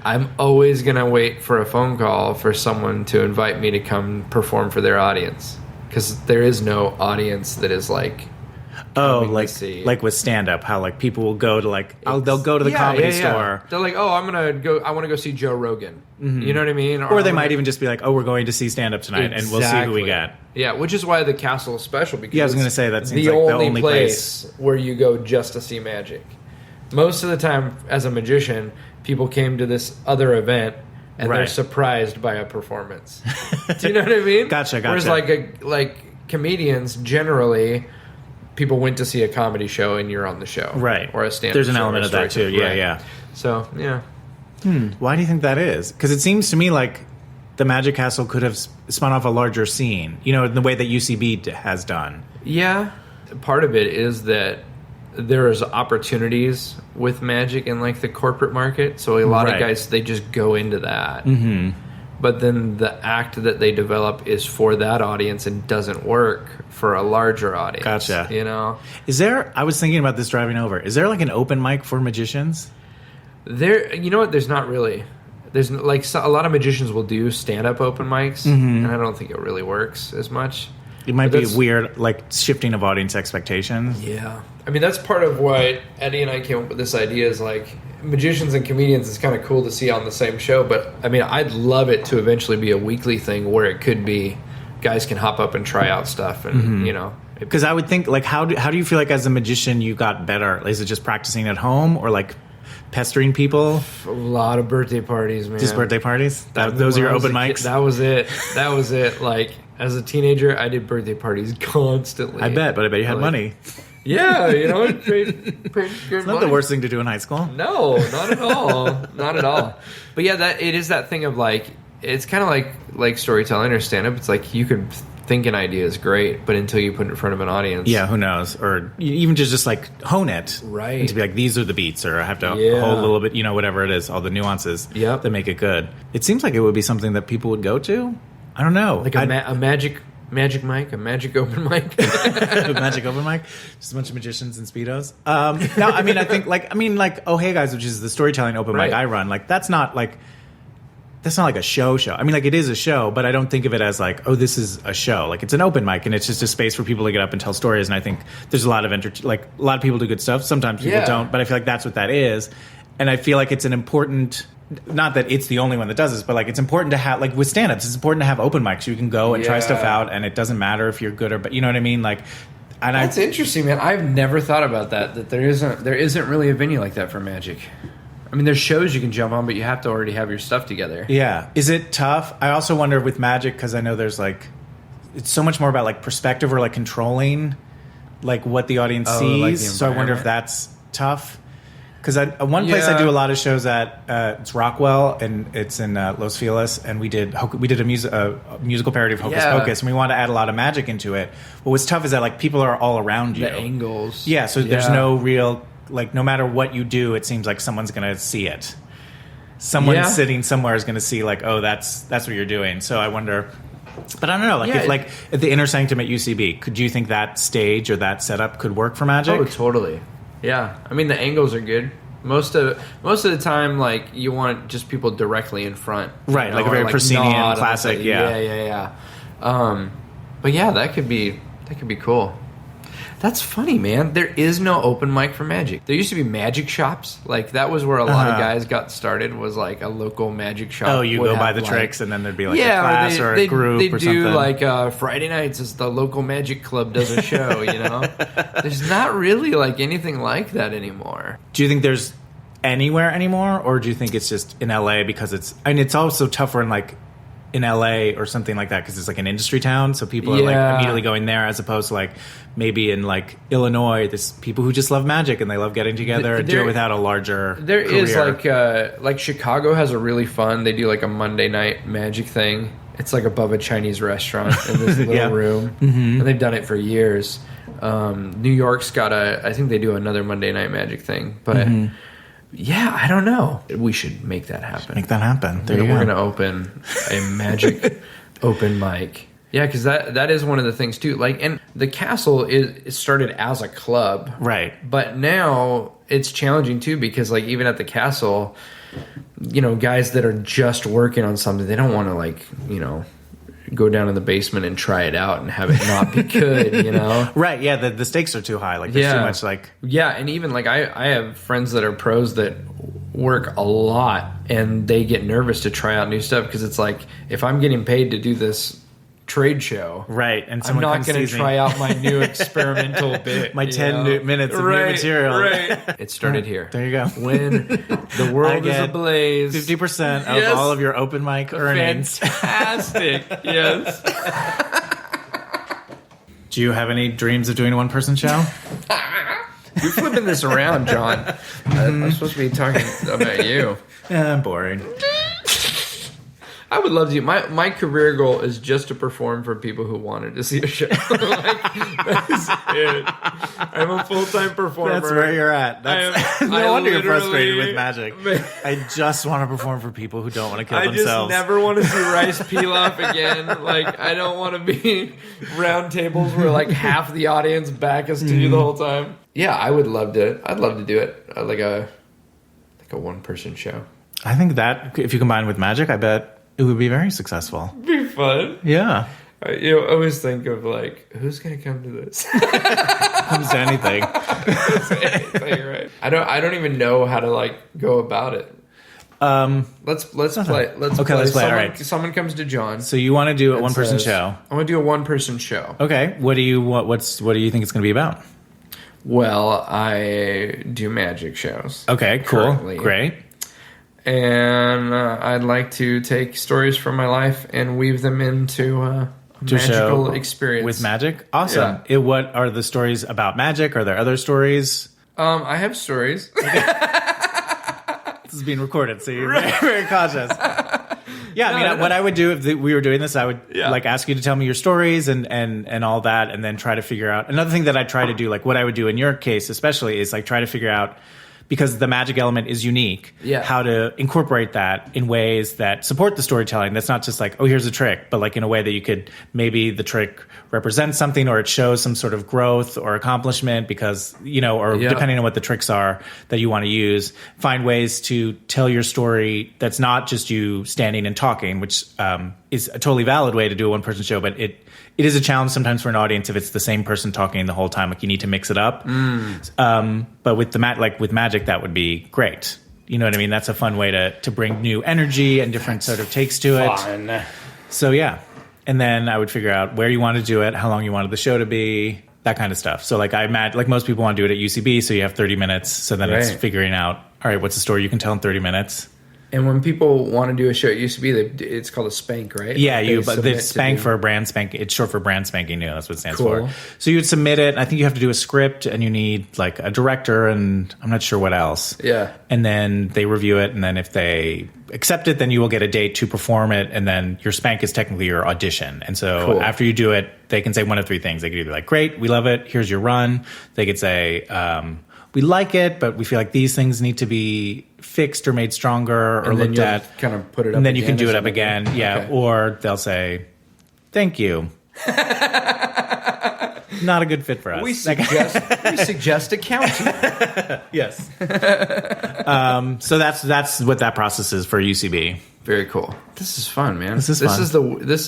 S1: I'm always gonna wait for a phone call for someone to invite me to come perform for their audience, because there is no audience that is like.
S3: Like with stand-up, how like people will go to like they'll go to the comedy store.
S1: They're like, oh, I want to go see Joe Rogan. Mm-hmm. You know what I mean?
S3: Or they might even just be like, oh, we're going to see stand-up tonight, and we'll see who we get.
S1: Yeah, which is why the Castle is special, because
S3: I was going to say that seems
S1: the
S3: like
S1: only
S3: the only
S1: place where you go just to see magic. Most of the time, as a magician, people came to this other event and they're surprised by a performance. Do you know what I mean?
S3: Gotcha.
S1: Whereas like comedians generally. People went to see a comedy show and you're on the show.
S3: Right.
S1: Or a stand-up
S3: There's an
S1: show
S3: element of that too. Yeah.
S1: So, yeah.
S3: Why do you think that is? Because it seems to me like the Magic Castle could have spun off a larger scene, you know, in the way that UCB has done.
S1: Yeah. Part of it is that there is opportunities with magic in like the corporate market. So a lot of guys, they just go into that. Mm-hmm. But then the act that they develop is for that audience and doesn't work for a larger audience.
S3: Gotcha.
S1: You know?
S3: I was thinking about this driving over. Is there like an open mic for magicians?
S1: You know what? There's not really. There's like a lot of magicians will do stand-up open mics, and I don't think it really works as much.
S3: It might be weird, like shifting of audience expectations.
S1: Yeah. I mean, that's part of why Eddie and I came up with this idea is like magicians and comedians is kind of cool to see on the same show. But I mean, I'd love it to eventually be a weekly thing where it could be guys can hop up and try out stuff. And, you know,
S3: because I would think like, how do you feel like as a magician you got better? Is it just practicing at home or like pestering people?
S1: A lot of birthday parties, man.
S3: Just birthday parties? Those are your open mics?
S1: That was it. Like, as a teenager, I did birthday parties constantly.
S3: I bet you had money.
S1: Yeah, you know, it paid good
S3: It's not the worst thing to do in high school.
S1: No, not at all. Not at all. But yeah, it is that thing of like, it's kind of like storytelling or stand-up. It's like you could think an idea is great, but until you put it in front of an audience.
S3: Yeah, who knows? Or even just like hone it.
S1: Right.
S3: And to be like, these are the beats, or I have to hold a little bit, you know, whatever it is, all the nuances that make it good. It seems like it would be something that people would go to. I don't know.
S1: Like a magic mic, a magic open mic.
S3: A magic open mic? Just a bunch of magicians in Speedos. No, I mean, I think like, oh, hey guys, which is the storytelling open mic I run. Like, that's not like a show. I mean, like, it is a show, but I don't think of it as like, oh, this is a show. Like, it's an open mic, and it's just a space for people to get up and tell stories. And I think there's a lot of a lot of people do good stuff. Sometimes people don't, but I feel like that's what that is. And I feel like it's an important. Not that it's the only one that does this, but like it's important to have, like with stand-ups, it's important to have open mics. You can go and try stuff out, and it doesn't matter if you're good or, but you know what I mean? Like, and
S1: that's interesting, man. I've never thought about that. That there isn't really a venue like that for magic. I mean, there's shows you can jump on, but you have to already have your stuff together.
S3: Yeah. Is it tough? I also wonder with magic, because I know there's like, it's so much more about like perspective or like controlling like what the audience sees. Like so I wonder if that's tough. Because one place I do a lot of shows at, it's Rockwell, and it's in Los Feliz, and we did a musical parody of Hocus Pocus, and we wanted to add a lot of magic into it. What was tough is that like people are all around you.
S1: The angles.
S3: Yeah, so there's no real, like, no matter what you do, it seems like someone's going to see it. Someone sitting somewhere is going to see like, oh, that's what you're doing. So I wonder... But I don't know, like if like at the Inner Sanctum at UCB, could you think that stage or that setup could work for magic?
S1: Oh, totally. Yeah, I mean the angles are good. Most of the time, like you want just people directly in front,
S3: right? Like a very proscenium classic,
S1: yeah. But yeah, that could be cool. That's funny, man. There is no open mic for magic. There used to be magic shops. Like that was where a lot of guys got started. Was like a local magic shop.
S3: Oh, you go buy the tricks, and then there'd be like a class or a group or something.
S1: They do like Friday nights as the local magic club does a show. You know, there's not really like anything like that anymore.
S3: Do you think there's anywhere anymore, or do you think it's just in LA because it's also tougher in like in LA or something like that because it's like an industry town, so people are like immediately going there, as opposed to like maybe in like Illinois, there's people who just love magic and they love getting together and do it without a larger
S1: There
S3: career.
S1: is like Chicago has a really fun. They do like a Monday night magic thing. It's like above a Chinese restaurant in this little room, and they've done it for years. New York's got I think they do another Monday night magic thing, but. Yeah, I don't know. We should make that happen.
S3: Make that happen.
S1: We're going to open a magic open mic. Yeah, because that is one of the things too. Like, and the castle is started as a club,
S3: right?
S1: But now it's challenging too because, like, even at the castle, you know, guys that are just working on something, they don't want to like, you know, go down in the basement and try it out and have it not be good, you know?
S3: Right, yeah, the stakes are too high. Like, there's too much, like...
S1: Yeah, and even, like, I have friends that are pros that work a lot, and they get nervous to try out new stuff, because it's like, if I'm getting paid to do this trade show,
S3: right, and
S1: I'm not going to try out my new experimental bit.
S3: My 10 minutes of new material.
S1: Right. It started here.
S3: There you go.
S1: When the world is ablaze.
S3: 50% of all of your open mic earnings.
S1: Fantastic. Yes.
S3: Do you have any dreams of doing a one-person show?
S1: You're flipping this around, John. I'm supposed to be talking about you.
S3: Boring.
S1: I would love to. My career goal is just to perform for people who wanted to see a show. Like, that's it. I'm a full-time performer.
S3: That's where you're at. No wonder you're frustrated with magic. I just want to perform for people who don't want to kill themselves.
S1: I just never want to see rice pilaf again. Like, I don't want to be round tables where like half the audience back us to you the whole time. Yeah, I would love to. I'd love to do it like a one-person show.
S3: I think that if you combine with magic, I bet it would be very successful.
S1: It'd be fun.
S3: Yeah.
S1: You know, I always think of like, who's going to come to this?
S3: Comes to anything.
S1: Anything, right? I don't even know how to like go about it. Let's play. Let's play. All right. Someone comes to John.
S3: So you want to do a one-person show?
S1: I want to do a one-person show.
S3: Okay. What do you think it's going to be about?
S1: Well, I do magic shows.
S3: Okay. Cool.
S1: Currently.
S3: Great.
S1: And I'd like to take stories from my life and weave them into a magical experience.
S3: With magic? Awesome. Yeah. What are the stories about magic? Are there other stories?
S1: I have stories.
S3: This is being recorded, so you're very, very cautious. Yeah, I mean, what I would do if we were doing this, I would like ask you to tell me your stories and all that, and then try to figure out. Another thing that I try to do, like what I would do in your case especially, is like try to figure out, because the magic element is unique, how to incorporate that in ways that support the storytelling. That's not just like, oh, here's a trick, but like in a way that you could, maybe the trick represents something, or it shows some sort of growth or accomplishment because, you know, or depending on what the tricks are that you want to use, find ways to tell your story that's not just you standing and talking, which is a totally valid way to do a one-person show, but it is a challenge sometimes for an audience if it's the same person talking the whole time. Like, you need to mix it up. But with with magic, that would be great. You know what I mean? That's a fun way to bring new energy and different sort of takes to it. So yeah. And then I would figure out where you want to do it, how long you wanted the show to be, that kind of stuff. So like I imagine, like most people want to do it at UCB, so you have 30 minutes. So then it's figuring out, all right, what's the story you can tell in 30 minutes?
S1: And when people want to do a show at UCB, it's called a spank, right?
S3: Yeah, but they spank for a brand spanking. It's short for brand spanking new. That's what it stands for. So you would submit it. I think you have to do a script, and you need like a director, and I'm not sure what else.
S1: Yeah.
S3: And then they review it, and then if they accept it, then you will get a date to perform it, and then your spank is technically your audition. And so after you do it, they can say one of three things. They could either like, great, we love it, here's your run. They could say, we like it, but we feel like these things need to be fixed or made stronger or looked at.
S1: Kind of put it up,
S3: and then you can do it up again. Yeah, okay. Or they'll say, "Thank you." Not a good fit for us.
S1: We suggest accounting.
S3: Yes. So that's what that process is for UCB.
S1: Very cool. This is fun, man.
S3: This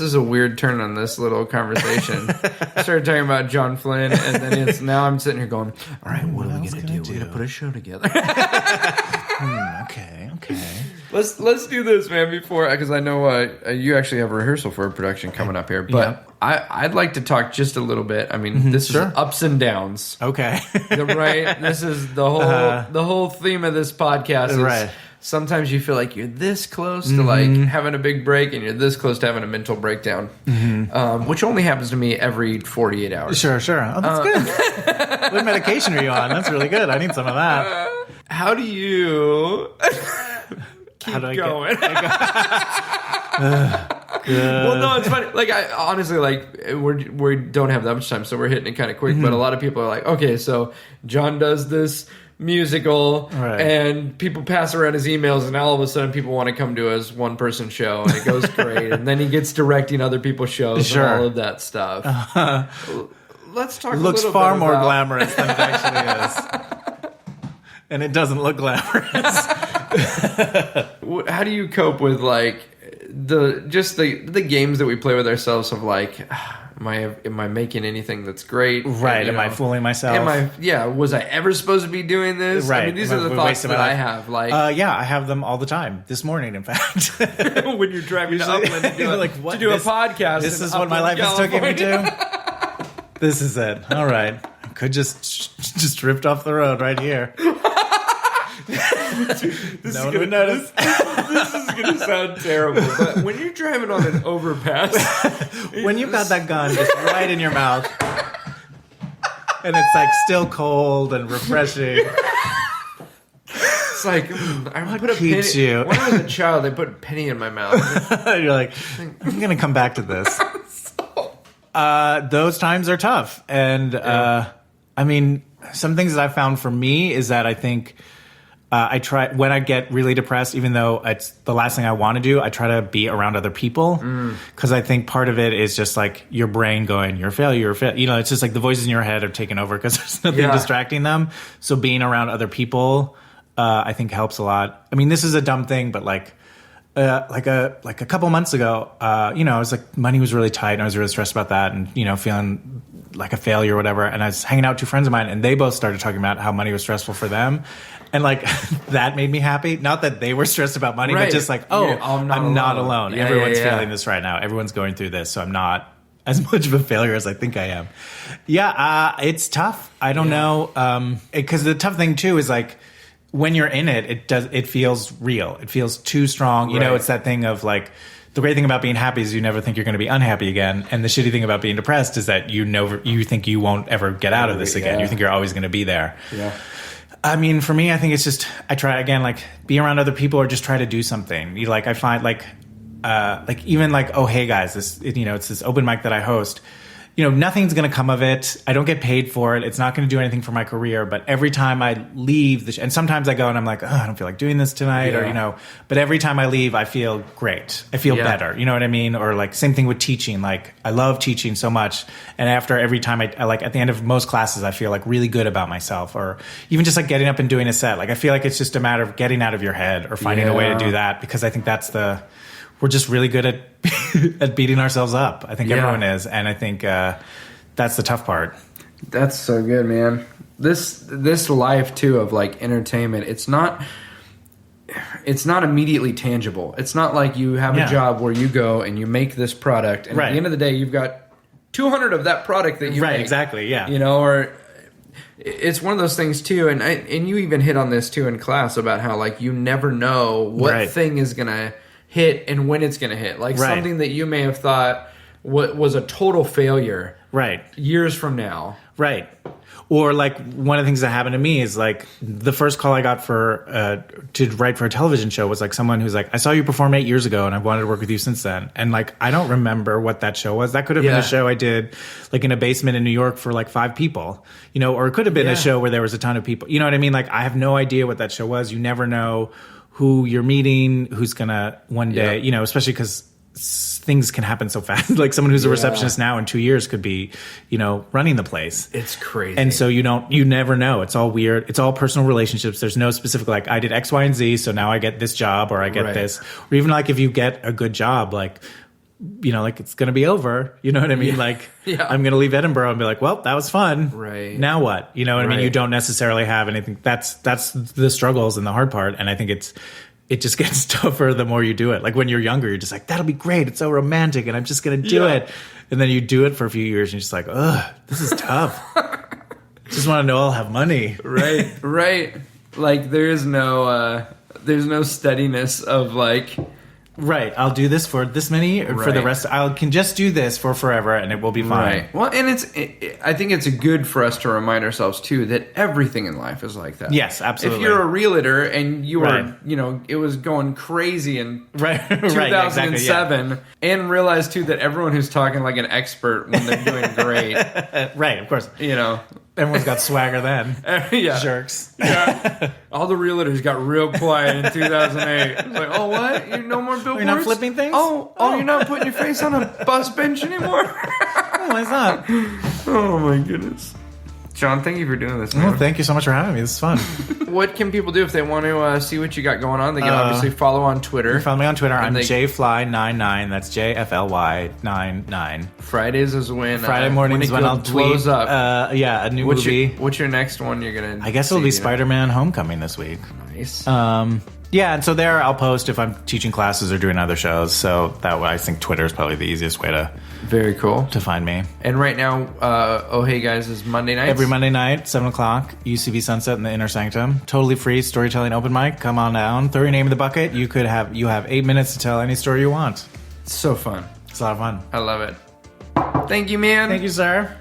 S1: is a weird turn on this little conversation. I started talking about John Flynn, and then now I'm sitting here going, all right, what are we going to do? We're going to put a show together.
S3: Okay.
S1: Let's do this, man, before, because I know you actually have a rehearsal for a production coming up here, but I'd like to talk just a little bit. I mean, this is ups and downs.
S3: Okay.
S1: Right? This is the whole theme of this podcast is sometimes you feel like you're this close to like having a big break, and you're this close to having a mental breakdown, which only happens to me every 48 hours.
S3: Sure. Oh, that's good. What medication are you on? That's really good. I need some of that.
S1: How do you keep going? Well, no, it's funny. Like, I honestly, like, we don't have that much time, so we're hitting it kind of quick. But a lot of people are like, okay, so John does this musical, and people pass around his emails, and all of a sudden people want to come to his one-person show, and it goes great. And then he gets directing other people's shows and all of that stuff. Let's talk. It
S3: looks far more glamorous than it actually is, and it doesn't look glamorous.
S1: How do you cope with like the games that we play with ourselves of like, am I making anything that's great?
S3: Right. Am I fooling myself?
S1: Was I ever supposed to be doing this?
S3: Right.
S1: I mean, these are the thoughts that I have. Like,
S3: I have them all the time. This morning, in fact.
S1: When you're driving to Upland to do, a podcast.
S3: This is what my life is taking me to? This is it. All right. I could just drift off the road right here. No one would notice.
S1: This is going to sound terrible, but when you're driving on an overpass,
S3: when you've got that gun just right in your mouth, and it's like still cold and refreshing,
S1: it's like I put a
S3: keeps
S1: penny.
S3: You?
S1: When I was a child, they put a penny in my mouth.
S3: You're like, I'm going to come back to this. Those times are tough, and I mean, some things that I found for me is that I think. I try when I get really depressed, even though it's the last thing I want to do, I try to be around other people because I think part of it is just like your brain going, you're a failure, You know, it's just like the voices in your head are taking over because there's nothing distracting them. So being around other people, I think helps a lot. I mean, this is a dumb thing, but like a couple months ago, I was like, money was really tight and I was really stressed about that and, feeling like a failure or whatever. And I was hanging out with two friends of mine and they both started talking about how money was stressful for them. And like that made me happy. Not that they were stressed about money, but just like, I'm not alone.
S1: Yeah,
S3: Everyone's feeling this right now. Everyone's going through this. So I'm not as much of a failure as I think I am. Yeah, it's tough. I don't know. Because the tough thing too is like when you're in it, it feels real. It feels too strong. You know, it's that thing of like, the great thing about being happy is you never think you're going to be unhappy again. And the shitty thing about being depressed is that you think you won't ever get out of this again. You think you're always going to be there. Yeah. I mean, for me, I think it's just, I try again, like be around other people or just try to do something. I find like even like, oh, hey guys, it's this open mic that I host. Nothing's going to come of it. I don't get paid for it. It's not going to do anything for my career. But every time I leave, and sometimes I go and I'm like, oh, I don't feel like doing this tonight, but every time I leave, I feel great. I feel better. You know what I mean? Or like same thing with teaching. Like I love teaching so much. And after every time I like at the end of most classes, I feel like really good about myself. Or even just like getting up and doing a set. Like I feel like it's just a matter of getting out of your head or finding a way to do that, because I think we're just really good at beating ourselves up. I think everyone is. And I think that's the tough part.
S1: That's so good, man. This life, too, of like entertainment, it's not immediately tangible. It's not like you have a job where you go and you make this product. And at the end of the day, you've got 200 of that product that you make.
S3: Right, exactly, yeah.
S1: Or it's one of those things, too. And you even hit on this, too, in class about how like you never know what thing is going to hit and when it's going to hit. Like something that you may have thought was a total failure years from now.
S3: Right. Or like one of the things that happened to me is like the first call I got to write for a television show was like someone who's like, I saw you perform 8 years ago and I've wanted to work with you since then. And like, I don't remember what that show was. That could have been a show I did like in a basement in New York for like 5 people, or it could have been a show where there was a ton of people. You know what I mean? Like I have no idea what that show was. You never know who you're meeting, who's gonna one day, especially because things can happen so fast. Like someone who's a receptionist now in 2 years could be, running the place.
S1: It's crazy.
S3: And so you never know. It's all weird. It's all personal relationships. There's no specific, like I did X, Y, and Z, so now I get this job or I get this. Or even like if you get a good job, like, like it's going to be over. You know what I mean? Like I'm going to leave Edinburgh and be like, well, that was fun.
S1: Right.
S3: Now what? You know what I mean? You don't necessarily have anything. That's the struggles and the hard part. And I think it just gets tougher the more you do it. Like when you're younger, you're just like, that'll be great. It's so romantic and I'm just going to do it. And then you do it for a few years and you're just like, ugh, this is tough. Just want to know I'll have money.
S1: Right. Like there is no steadiness of like.
S3: Right, I'll do this for this many, or for the rest. I can just do this for forever, and it will be fine.
S1: Right. Well, and I think it's good for us to remind ourselves too that everything in life is like that.
S3: Yes, absolutely.
S1: If you're a realtor and you were, it was going crazy in 2007, and realize too that everyone who's talking like an expert when they're doing great,
S3: right? Of course,
S1: everyone's
S3: got swagger then. Jerks.
S1: Yeah. All the realtors got real quiet in 2008. It's like, oh, what? You no more billboards?
S3: You're not flipping things?
S1: Oh, you're not putting your face on a bus bench anymore?
S3: Why not?
S1: Oh, my goodness. John, thank you for doing this, man.
S3: Well, thank you so much for having me. This is fun.
S1: What can people do if they want to see what you got going on? They can obviously follow on Twitter.
S3: You can follow me on Twitter. I'm jfly99. That's JFLY99.
S1: Fridays is when
S3: Friday mornings when I'll tweet.
S1: Up.
S3: A new movie.
S1: What's your next one you're going to
S3: I guess it'll be Spider-Man Homecoming this week.
S1: Nice.
S3: Yeah, and so there I'll post if I'm teaching classes or doing other shows. So that way I think Twitter is probably the easiest way to
S1: very cool
S3: to find me.
S1: And right now, Oh Hey Guys is Monday nights?
S3: Every Monday night, 7 o'clock, UCB Sunset in the Inner Sanctum. Totally free storytelling open mic. Come on down. Throw your name in the bucket. You have 8 minutes to tell any story you want.
S1: It's so fun.
S3: It's a lot of fun.
S1: I love it. Thank you, man.
S3: Thank you, sir.